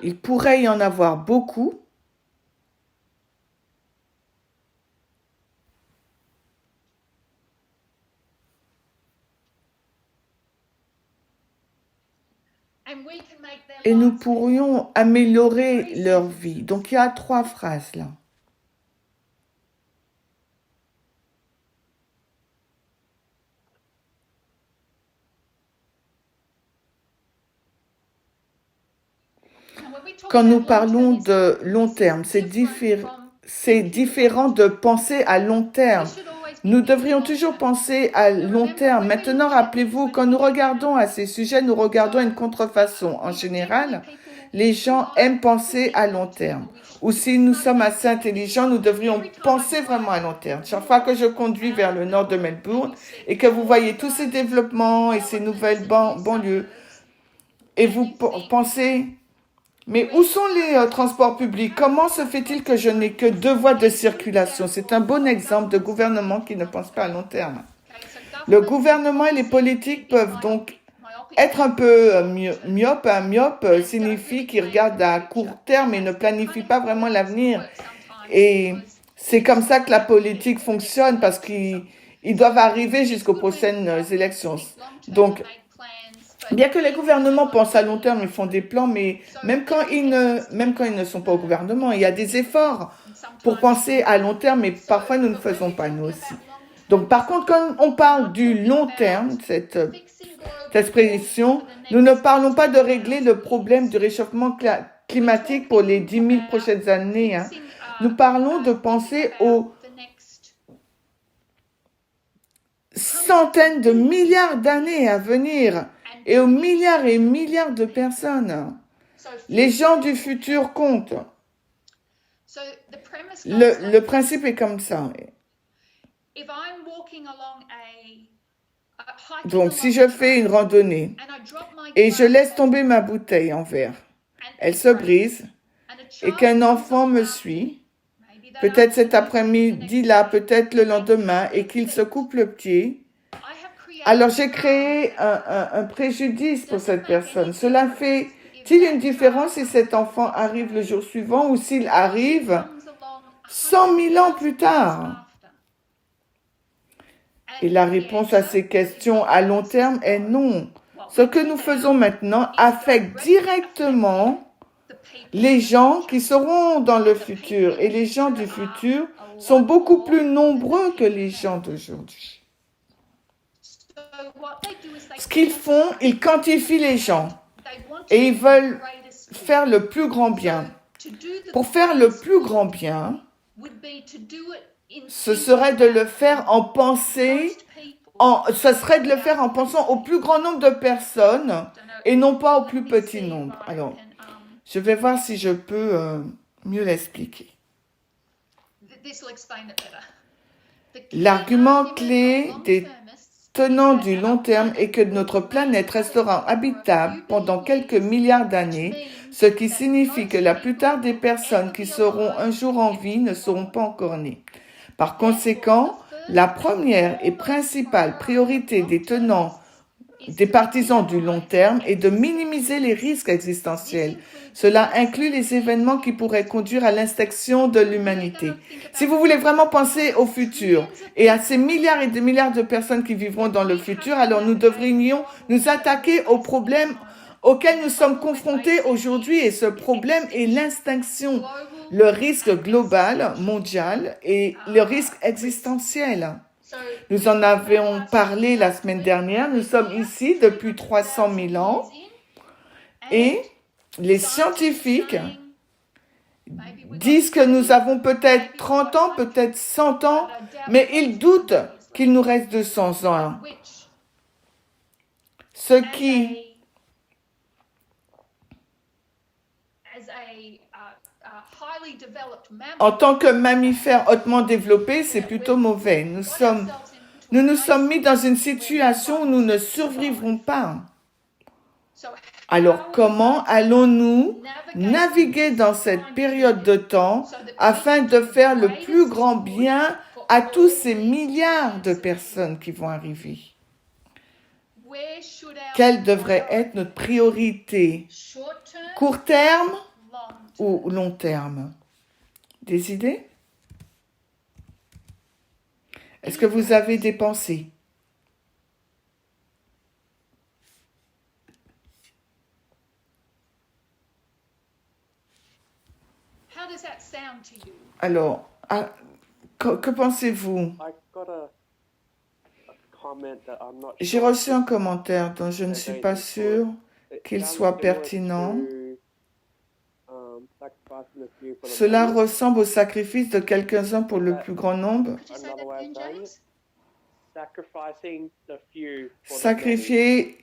Il pourrait y en avoir beaucoup. Et nous pourrions améliorer leur vie. Donc il y a 3 phrases là. Quand nous parlons de long terme, c'est différent de penser à long terme. Nous devrions toujours penser à long terme. Maintenant, rappelez-vous, quand nous regardons à ces sujets, nous regardons une contrefaçon. En général, les gens aiment penser à long terme. Ou si nous sommes assez intelligents, nous devrions penser vraiment à long terme. Chaque fois que je conduis vers le nord de Melbourne et que vous voyez tous ces développements et ces nouvelles banlieues, et vous pensez, mais où sont les transports publics? Comment se fait-il que je n'ai que 2 voies de circulation? C'est un bon exemple de gouvernement qui ne pense pas à long terme. Le gouvernement et les politiques peuvent donc être un peu myope. Un myope signifie qu'ils regardent à court terme et ne planifient pas vraiment l'avenir. Et c'est comme ça que la politique fonctionne parce qu'ils doivent arriver jusqu'aux prochaines élections. Donc, bien que les gouvernements pensent à long terme, ils font des plans, mais même quand ils ne sont pas au gouvernement, il y a des efforts pour penser à long terme, mais parfois nous ne faisons pas, nous aussi. Donc, par contre, quand on parle du long terme, cette expression, nous ne parlons pas de régler le problème du réchauffement climatique pour les 10 000 prochaines années. Hein. Nous parlons de penser aux centaines de milliards d'années à venir et aux milliards et milliards de personnes. Les gens du futur comptent. Le principe est comme ça. Donc, si je fais une randonnée et je laisse tomber ma bouteille en verre, elle se brise et qu'un enfant me suit, peut-être cet après-midi-là, peut-être le lendemain, et qu'il se coupe le pied, alors j'ai créé un préjudice pour cette personne. Cela fait-il une différence si cet enfant arrive le jour suivant ou s'il arrive 100 000 ans plus tard? Et la réponse à ces questions à long terme est non. Ce que nous faisons maintenant affecte directement les gens qui seront dans le futur. Et les gens du futur sont beaucoup plus nombreux que les gens d'aujourd'hui. Ce qu'ils font, ils quantifient les gens et ils veulent faire le plus grand bien. Pour faire le plus grand bien, ce serait de le faire en pensant au plus grand nombre de personnes et non pas au plus petit nombre. Alors, je vais voir si je peux mieux l'expliquer. L'argument clé des tenants du long terme est que notre planète restera habitable pendant quelques milliards d'années, ce qui signifie que la plupart des personnes qui seront un jour en vie ne seront pas encore nées. Par conséquent, la première et principale priorité des partisans du long terme est de minimiser les risques existentiels. Cela inclut les événements qui pourraient conduire à l'extinction de l'humanité. Si vous voulez vraiment penser au futur et à ces milliards et des milliards de personnes qui vivront dans le futur, alors nous devrions nous attaquer aux problèmes auxquels nous sommes confrontés aujourd'hui. Et ce problème est l'extinction, le risque global, mondial et le risque existentiel. Nous en avions parlé la semaine dernière. Nous sommes ici depuis 300 000 ans et les scientifiques disent que nous avons peut-être 30 ans, peut-être 100 ans, mais ils doutent qu'il nous reste 200 ans. Ce qui en tant que mammifère hautement développé, c'est plutôt mauvais. Nous nous sommes mis dans une situation où nous ne survivrons pas. Alors, comment allons-nous naviguer dans cette période de temps afin de faire le plus grand bien à tous ces milliards de personnes qui vont arriver? Quelle devrait être notre priorité? Court terme ou long terme? Des idées? Est-ce que vous avez des pensées? Alors, que pensez-vous? J'ai reçu un commentaire dont je ne suis pas sûre qu'il soit pertinent. Cela ressemble au sacrifice de quelques-uns pour le plus grand nombre. Sacrifier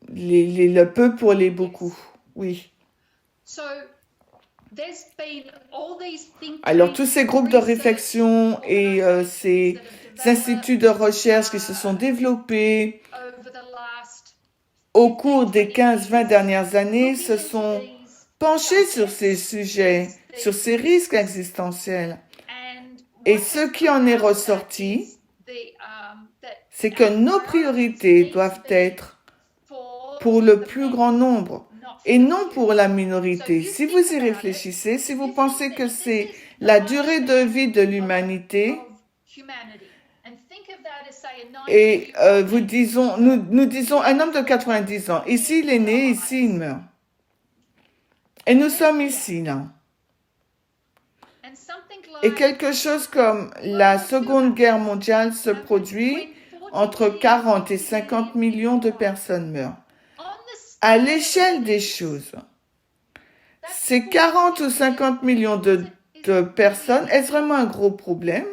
le peu pour les beaucoup. Oui. Alors, tous ces groupes de réflexion et ces instituts de recherche qui se sont développés au cours des 15-20 dernières années se sont penchés sur ces sujets, sur ces risques existentiels. Et ce qui en est ressorti, c'est que nos priorités doivent être pour le plus grand nombre et non pour la minorité. Si vous y réfléchissez, si vous pensez que c'est la durée de vie de l'humanité, et nous disons un homme de 90 ans, ici il est né, ici il meurt. Et nous sommes ici, là. Et quelque chose comme la Seconde Guerre mondiale se produit, entre 40 et 50 millions de personnes meurent. À l'échelle des choses, ces 40 ou 50 millions de personnes, est-ce vraiment un gros problème?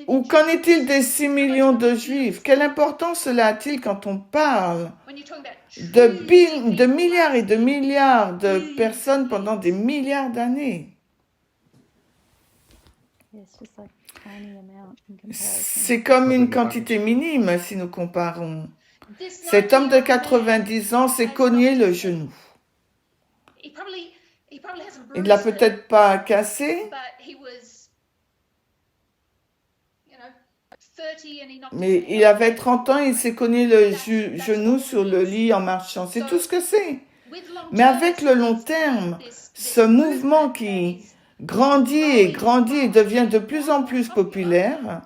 Ou qu'en est-il des 6 millions de Juifs? Quelle importance cela a-t-il quand on parle de milliards et de milliards de personnes pendant des milliards d'années? C'est comme une quantité minime si nous comparons. Cet homme de 90 ans s'est cogné le genou. Il ne l'a peut-être pas cassé, mais il avait 30 ans et il s'est cogné le genou sur le lit en marchant. C'est tout ce que c'est. Mais avec le long terme, ce mouvement qui grandit et grandit et devient de plus en plus populaire,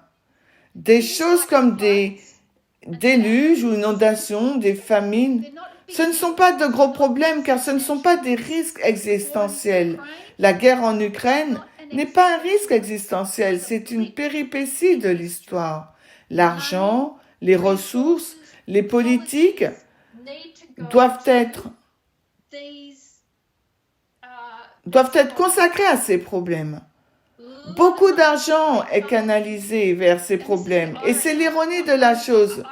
des choses comme des déluges ou inondations, des famines, ce ne sont pas de gros problèmes car ce ne sont pas des risques existentiels. La guerre en Ukraine n'est pas un risque existentiel, c'est une péripétie de l'histoire. L'argent, les ressources, les politiques doivent être consacrés à ces problèmes. Beaucoup d'argent est canalisé vers ces problèmes et c'est l'ironie de la chose.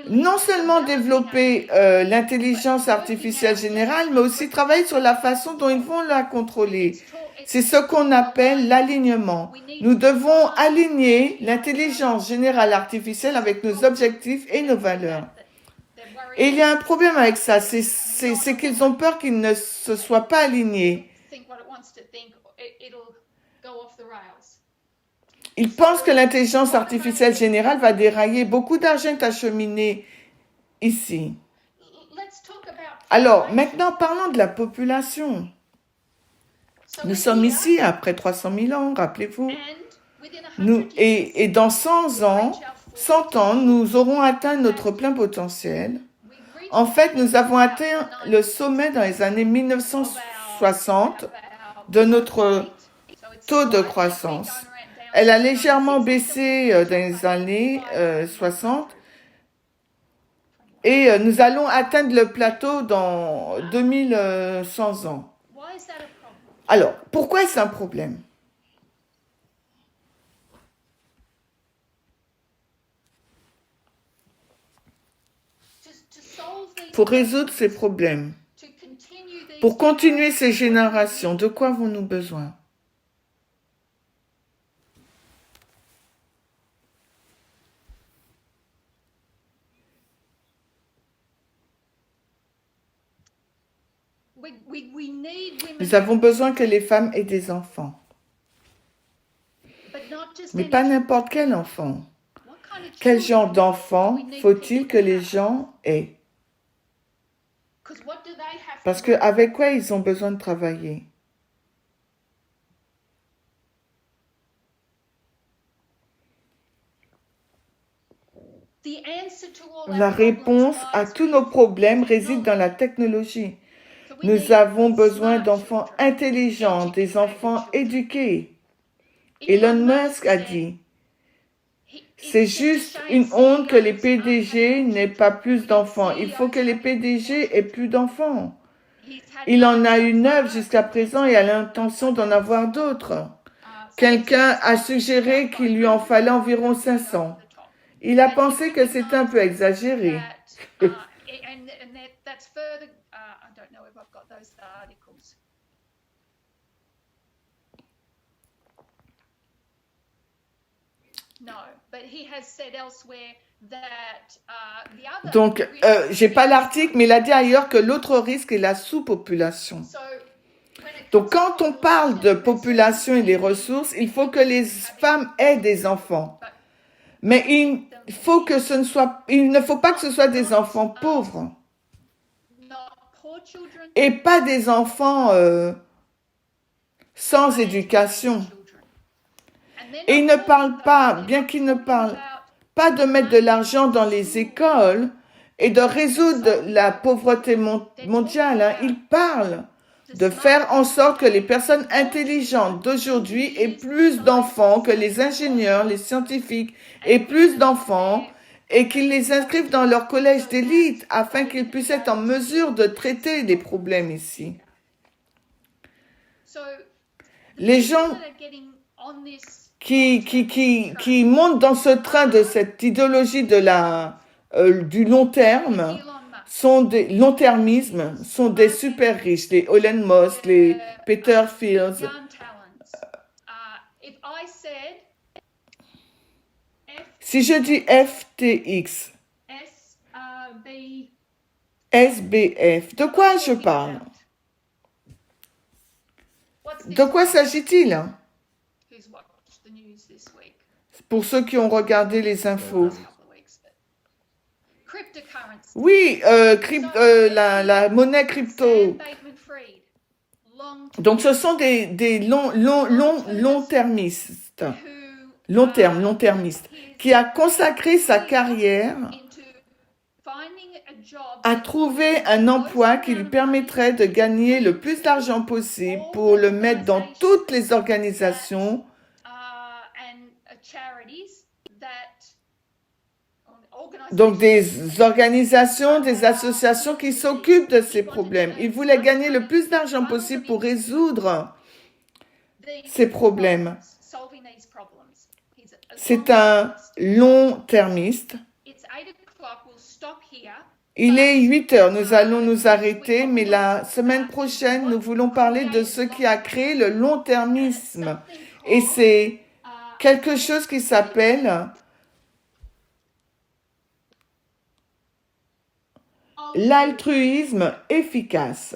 Non seulement développer l'intelligence artificielle générale, mais aussi travailler sur la façon dont ils vont la contrôler. C'est ce qu'on appelle l'alignement. Nous devons aligner l'intelligence générale artificielle avec nos objectifs et nos valeurs. Et il y a un problème avec ça, c'est qu'ils ont peur qu'ils ne se soient pas alignés. Ils pensent que l'intelligence artificielle générale va dérailler. Beaucoup d'argent est acheminé ici. Alors, maintenant, parlons de la population. Nous sommes ici après 300 000 ans, rappelez-vous. Et dans 100 ans, nous aurons atteint notre plein potentiel. En fait, nous avons atteint le sommet dans les années 1960 de notre taux de croissance. Elle a légèrement baissé dans les années 60 et nous allons atteindre le plateau dans 2100 ans. Alors, pourquoi est-ce un problème? Pour résoudre ces problèmes, pour continuer ces générations, de quoi avons-nous besoin? Nous avons besoin que les femmes aient des enfants. Mais pas n'importe quel enfant. Quel genre d'enfant faut-il que les gens aient? Parce qu'avec quoi ils ont besoin de travailler? La réponse à tous nos problèmes réside dans la technologie. Nous avons besoin d'enfants intelligents, des enfants éduqués. Elon Musk a dit, c'est juste une honte que les PDG n'aient pas plus d'enfants. Il faut que les PDG aient plus d'enfants. Il en a eu 9 jusqu'à présent et a l'intention d'en avoir d'autres. Quelqu'un a suggéré qu'il lui en fallait environ 500. Il a pensé que c'était un peu exagéré. Donc, j'ai pas l'article, mais il a dit ailleurs que l'autre risque est la sous-population. Donc, quand on parle de population et les ressources, il faut que les femmes aient des enfants. Mais il ne faut pas que ce soit des enfants pauvres. Et pas des enfants sans éducation. Et il ne parle pas, bien qu'il ne parle pas de mettre de l'argent dans les écoles et de résoudre la pauvreté mondiale. Hein. Il parle de faire en sorte que les personnes intelligentes d'aujourd'hui aient plus d'enfants, que les ingénieurs, les scientifiques aient plus d'enfants et qu'ils les inscrivent dans leur collège d'élite afin qu'ils puissent être en mesure de traiter des problèmes ici. Les gens qui montent dans ce train de cette idéologie du long terme, long-termisme, sont des super riches, les Elon Musk, les Peter Fields. Si je dis FTX, SBF, de quoi je parle? De quoi s'agit-il? Pour ceux qui ont regardé les infos. Oui, la monnaie crypto. Donc, ce sont des long-termistes, long-termistes, qui a consacré sa carrière à trouver un emploi qui lui permettrait de gagner le plus d'argent possible pour le mettre dans toutes les organisations donc des organisations, des associations qui s'occupent de ces problèmes. Il voulait gagner le plus d'argent possible pour résoudre ces problèmes. C'est un long-termiste. Il est 8 heures, nous allons nous arrêter, mais la semaine prochaine, nous voulons parler de ce qui a créé le long-termisme. Et c'est quelque chose qui s'appelle l'altruisme efficace.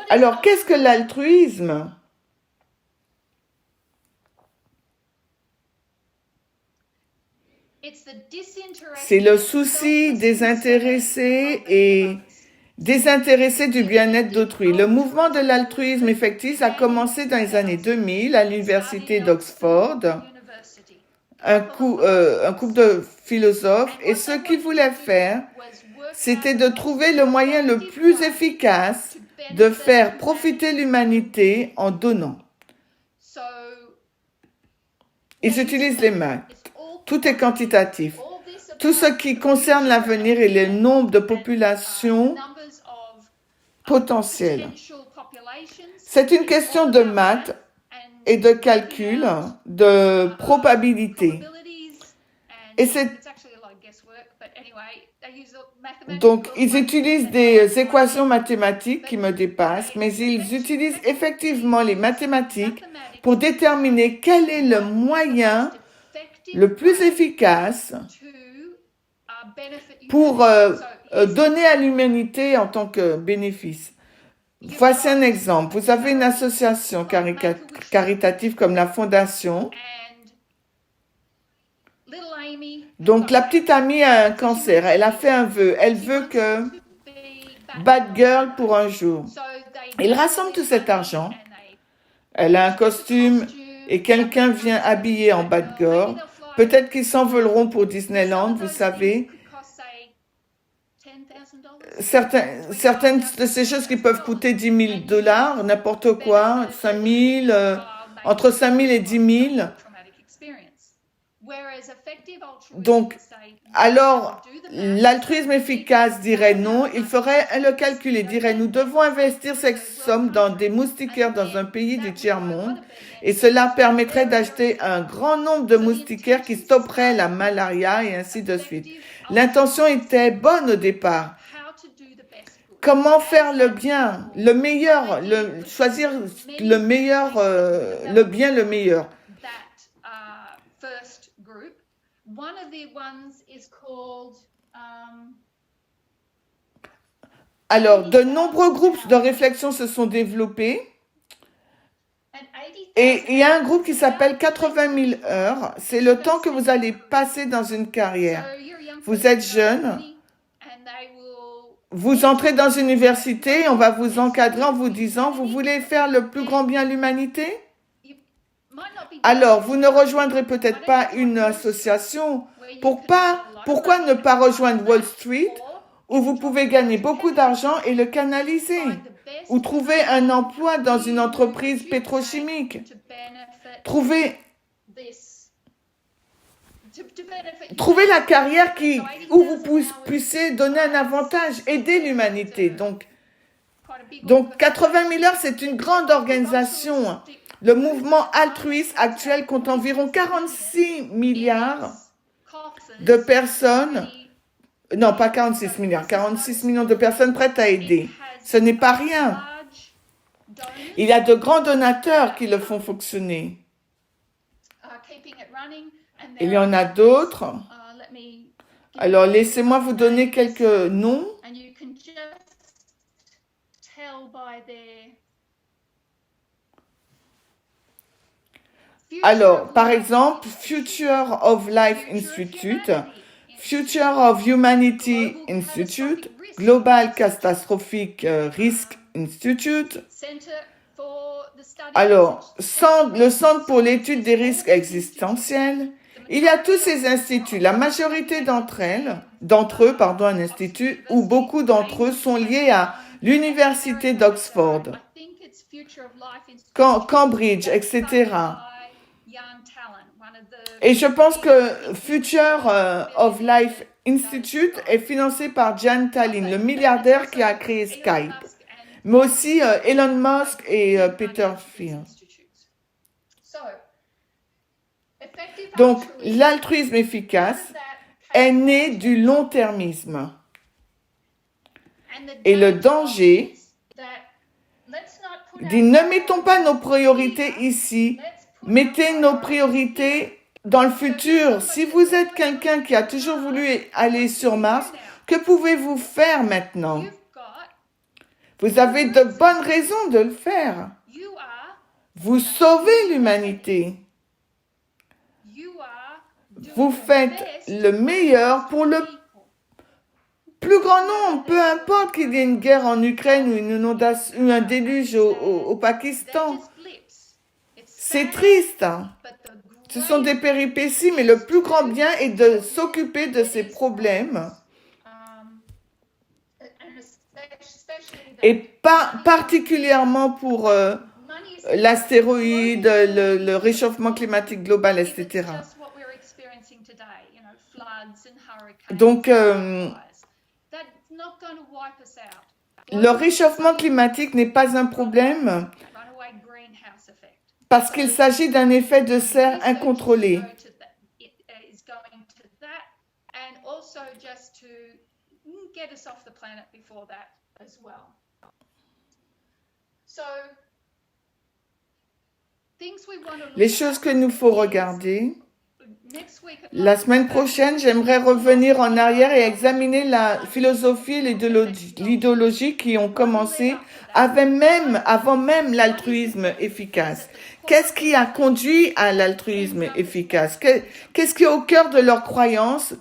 Alors, qu'est-ce que l'altruisme? C'est le souci désintéressé et désintéressé du bien-être d'autrui. Le mouvement de l'altruisme effectif a commencé dans les années 2000 à l'université d'Oxford. Un couple de philosophes, et ce qu'ils voulaient faire, c'était de trouver le moyen le plus efficace de faire profiter l'humanité en donnant. Ils utilisent les maths. Tout est quantitatif. Tout ce qui concerne l'avenir et le nombre de populations potentielles. C'est une question de maths et de calcul, de probabilité. Et donc, ils utilisent des équations mathématiques qui me dépassent, mais ils utilisent effectivement les mathématiques pour déterminer quel est le moyen le plus efficace pour donner à l'humanité en tant que bénéfice. Voici un exemple. Vous avez une association caritative comme la Fondation. Donc, la petite amie a un cancer. Elle a fait un vœu. Elle veut que Bad Girl pour un jour. Ils rassemblent tout cet argent. Elle a un costume et quelqu'un vient habillé en Bad Girl. Peut-être qu'ils s'envoleront pour Disneyland, vous savez. Certaines de ces choses qui peuvent coûter $10,000, n'importe quoi, 5 000, entre 5 000 et 10 000. Donc, alors, l'altruisme efficace dirait non, il ferait le calcul et dirait nous devons investir cette somme dans des moustiquaires dans un pays du tiers-monde et cela permettrait d'acheter un grand nombre de moustiquaires qui stopperaient la malaria et ainsi de suite. L'intention était bonne au départ. Comment faire le bien, le meilleur, choisir le meilleur, le bien, le meilleur. Alors, de nombreux groupes de réflexion se sont développés. Et il y a un groupe qui s'appelle 80 000 heures. C'est le temps que vous allez passer dans une carrière. Vous êtes jeune. Vous entrez dans une université, on va vous encadrer en vous disant, vous voulez faire le plus grand bien à l'humanité? Alors, vous ne rejoindrez peut-être pas une association. Pourquoi ne pas rejoindre Wall Street, où vous pouvez gagner beaucoup d'argent et le canaliser? Ou trouver un emploi dans une entreprise pétrochimique. Trouver la carrière où vous puissiez donner un avantage, aider l'humanité. Donc 80 000 heures, c'est une grande organisation. Le mouvement altruiste actuel compte environ 46 milliards de personnes. Non, pas 46 milliards, 46 millions de personnes prêtes à aider. Ce n'est pas rien. Il y a de grands donateurs qui le font fonctionner. Il y en a d'autres. Alors, laissez-moi vous donner quelques noms. Alors, par exemple, Future of Life Institute, Future of Humanity Institute, Global Catastrophic Risk Institute. Alors, le Centre pour l'étude des risques existentiels. Il y a tous ces instituts. La majorité d'entre eux, un institut, ou beaucoup d'entre eux sont liés à l'université d'Oxford, Cambridge, etc. Et je pense que Future of Life Institute est financé par Jan Tallinn, le milliardaire qui a créé Skype, mais aussi Elon Musk et Peter Thiel. Donc, l'altruisme efficace est né du long-termisme. Et le danger dit, ne mettons pas nos priorités ici, mettez nos priorités dans le futur. Si vous êtes quelqu'un qui a toujours voulu aller sur Mars, que pouvez-vous faire maintenant? Vous avez de bonnes raisons de le faire. Vous sauvez l'humanité. Vous faites le meilleur pour le plus grand nombre, peu importe qu'il y ait une guerre en Ukraine ou une inondation ou un déluge au Pakistan. C'est triste. Ce sont des péripéties, mais le plus grand bien est de s'occuper de ces problèmes. Et pas particulièrement pour l'astéroïde, le réchauffement climatique global, etc. Donc, le réchauffement climatique n'est pas un problème parce qu'il s'agit d'un effet de serre incontrôlé. Les choses que nous faut regarder, La semaine prochaine, j'aimerais revenir en arrière et examiner la philosophie et l'idéologie qui ont commencé avant même l'altruisme efficace. Qu'est-ce qui a conduit à l'altruisme efficace? Qu'est-ce qui est au cœur de leurs croyances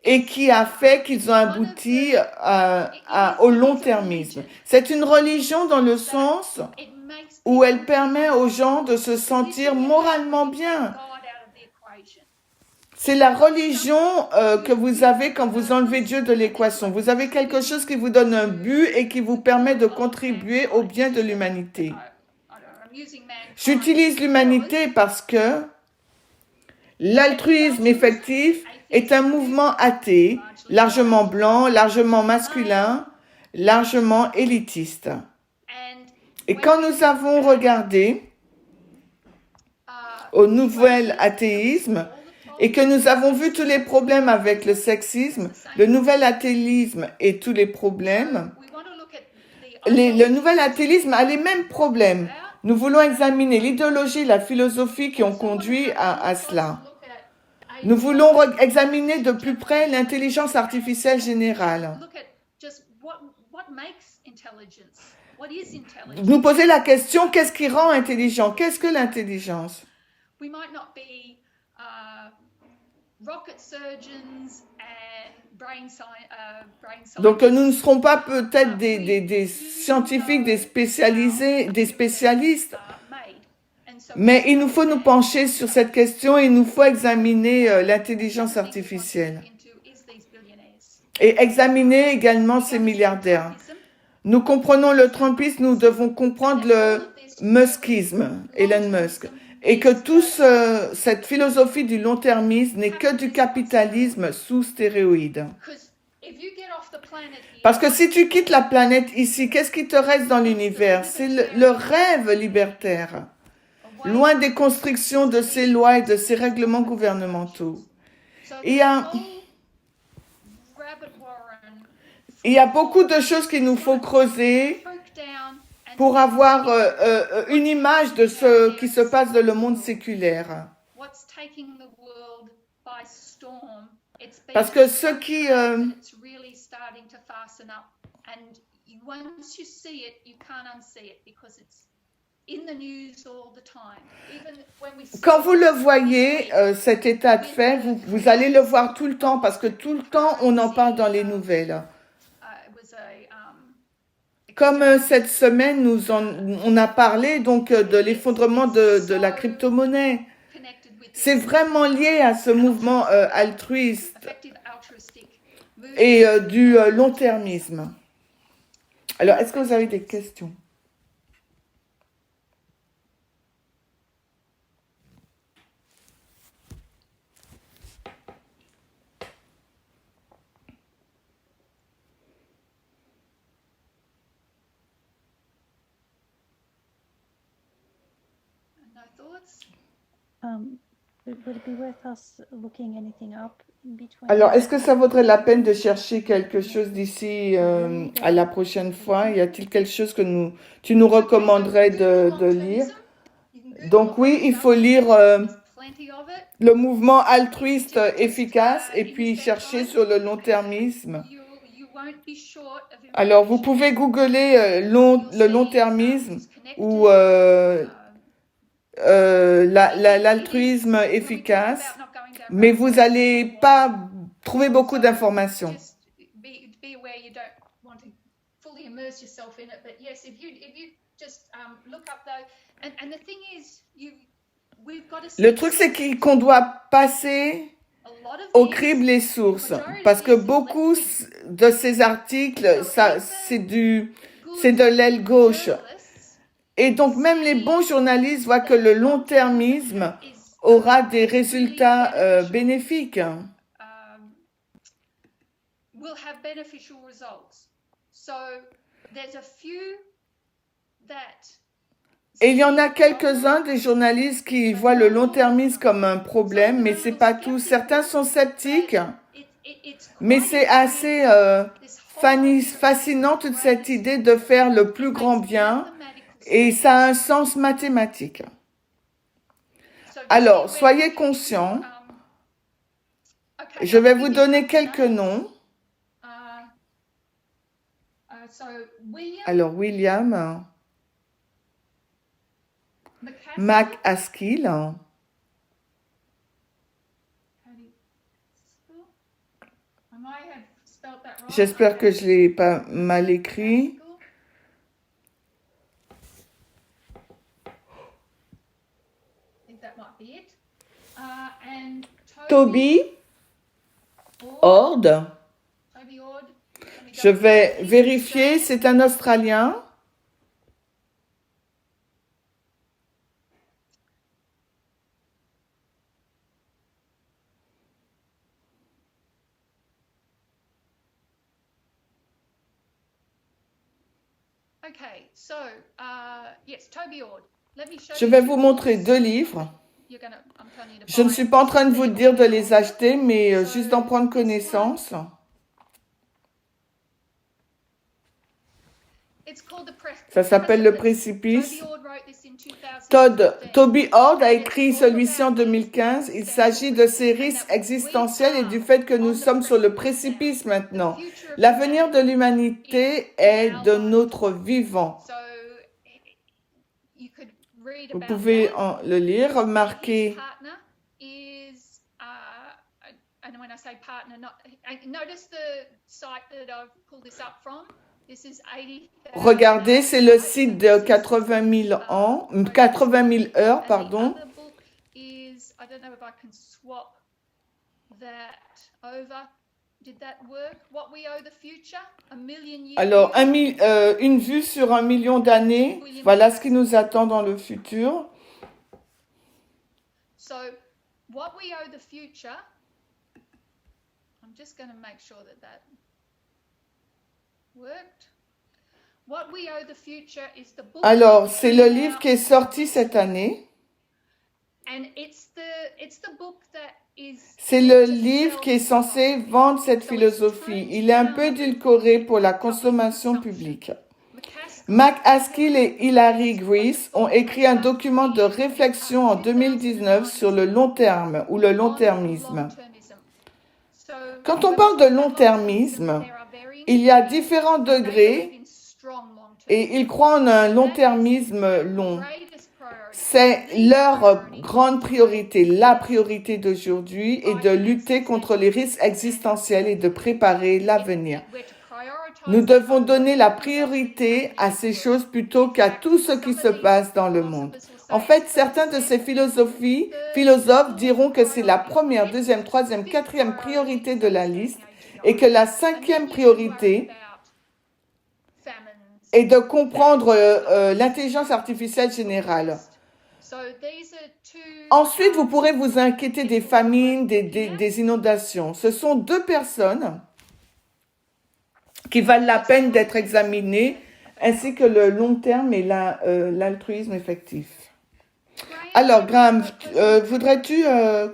et qui a fait qu'ils ont abouti au long-termisme? C'est une religion dans le sens où elle permet aux gens de se sentir moralement bien. C'est la religion que vous avez quand vous enlevez Dieu de l'équation. Vous avez quelque chose qui vous donne un but et qui vous permet de contribuer au bien de l'humanité. J'utilise l'humanité parce que l'altruisme effectif est un mouvement athée, largement blanc, largement masculin, largement élitiste. Et quand nous avons regardé au nouvel athéisme, et que nous avons vu tous les problèmes avec le sexisme, le nouvel athéisme et tous les problèmes, le nouvel athéisme a les mêmes problèmes. Nous voulons examiner l'idéologie, la philosophie qui ont conduit à cela. Nous voulons examiner de plus près l'intelligence artificielle générale. Nous poser la question, qu'est-ce qui rend intelligent? Qu'est-ce que l'intelligence? Donc nous ne serons pas peut-être des scientifiques, des spécialistes, mais il nous faut nous pencher sur cette question et il nous faut examiner l'intelligence artificielle et examiner également ces milliardaires. Nous comprenons le Trumpisme, nous devons comprendre le muskisme, Elon Musk. Et que cette philosophie du long-termisme n'est que du capitalisme sous stéroïdes. Parce que si tu quittes la planète ici, qu'est-ce qui te reste dans l'univers? C'est le rêve libertaire, loin des constrictions de ces lois et de ces règlements gouvernementaux. Il y a beaucoup de choses qu'il nous faut creuser pour avoir une image de ce qui se passe dans le monde séculaire. Parce que ce qui... Quand vous le voyez, cet état de fait, vous allez le voir tout le temps, parce que tout le temps, on en parle dans les nouvelles. Comme cette semaine, on a parlé donc de l'effondrement de la crypto-monnaie. C'est vraiment lié à ce mouvement altruiste et du long-termisme. Alors, est-ce que vous avez des questions? Alors, est-ce que ça vaudrait la peine de chercher quelque chose d'ici à la prochaine fois? Y a-t-il quelque chose que tu nous recommanderais de lire? Donc oui, il faut lire le mouvement altruiste efficace et puis chercher sur le long-termisme. Alors, vous pouvez googler le long-termisme ou l'altruisme efficace, mais vous n'allez pas trouver beaucoup d'informations. Le truc, c'est qu'on doit passer au crible les sources, parce que beaucoup de ces articles, c'est de l'aile gauche. Et donc, même les bons journalistes voient que le long-termisme aura des résultats bénéfiques. Et il y en a quelques-uns des journalistes qui voient le long-termisme comme un problème, mais c'est pas tout. Certains sont sceptiques, mais c'est assez fascinant toute cette idée de faire le plus grand bien. Et ça a un sens mathématique. Alors, soyez conscients Je vais vous donner quelques noms. Alors, William McAskill, j'espère que je ne l'ai pas mal écrit. Toby Ord, je vais vérifier, c'est un Australien. Je vais vous montrer 2 livres. Je ne suis pas en train de vous dire de les acheter, mais juste d'en prendre connaissance. Ça s'appelle Le Précipice. Toby Ord a écrit celui-ci en 2015. Il s'agit de ces risques existentiels et du fait que nous sommes sur le précipice maintenant. L'avenir de l'humanité est de notre vivant. Vous pouvez le lire, remarquer. Regardez, c'est le site de 80 000 heures, pardon. Alors, une vue sur 1 million d'années, voilà ce qui nous attend dans le futur. Alors, c'est le livre qui est sorti cette année. C'est le livre qui est censé vendre cette philosophie. Il est un peu édulcoré pour la consommation publique. McAskill et Hilary Grease ont écrit un document de réflexion en 2019 sur le long terme ou le long-termisme. Quand on parle de long-termisme, il y a différents degrés et ils croient en un long-termisme long. C'est leur grande priorité, la priorité d'aujourd'hui est de lutter contre les risques existentiels et de préparer l'avenir. Nous devons donner la priorité à ces choses plutôt qu'à tout ce qui se passe dans le monde. En fait, certains de ces philosophes diront que c'est la première, deuxième, troisième, quatrième priorité de la liste et que la 5e priorité est de comprendre l'intelligence artificielle générale. Ensuite, vous pourrez vous inquiéter des famines, des inondations. Ce sont 2 personnes qui valent la peine d'être examinées, ainsi que le long terme et l'altruisme effectif. Alors, Graham, voudrais-tu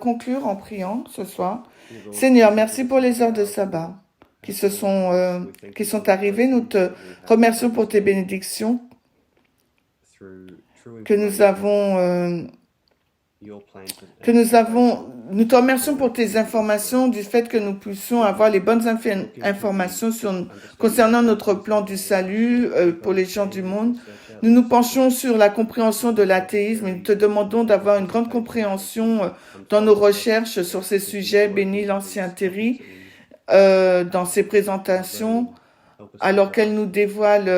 conclure en priant ce soir? Seigneur, merci pour les heures de sabbat qui sont arrivées. Nous te remercions pour tes bénédictions que nous avons. Nous te remercions pour tes informations, du fait que nous puissions avoir les bonnes informations concernant notre plan du salut pour les gens du monde. Nous nous penchons sur la compréhension de l'athéisme et nous te demandons d'avoir une grande compréhension dans nos recherches sur ces sujets. Bénis l'ancien Terry dans ses présentations, alors qu'elle nous dévoile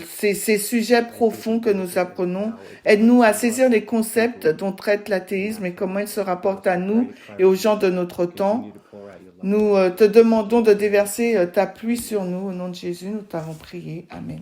ces sujets profonds que nous apprenons. Aide-nous à saisir les concepts dont traite l'athéisme et comment ils se rapportent à nous et aux gens de notre temps. Nous te demandons de déverser ta pluie sur nous. Au nom de Jésus, nous t'avons prié. Amen.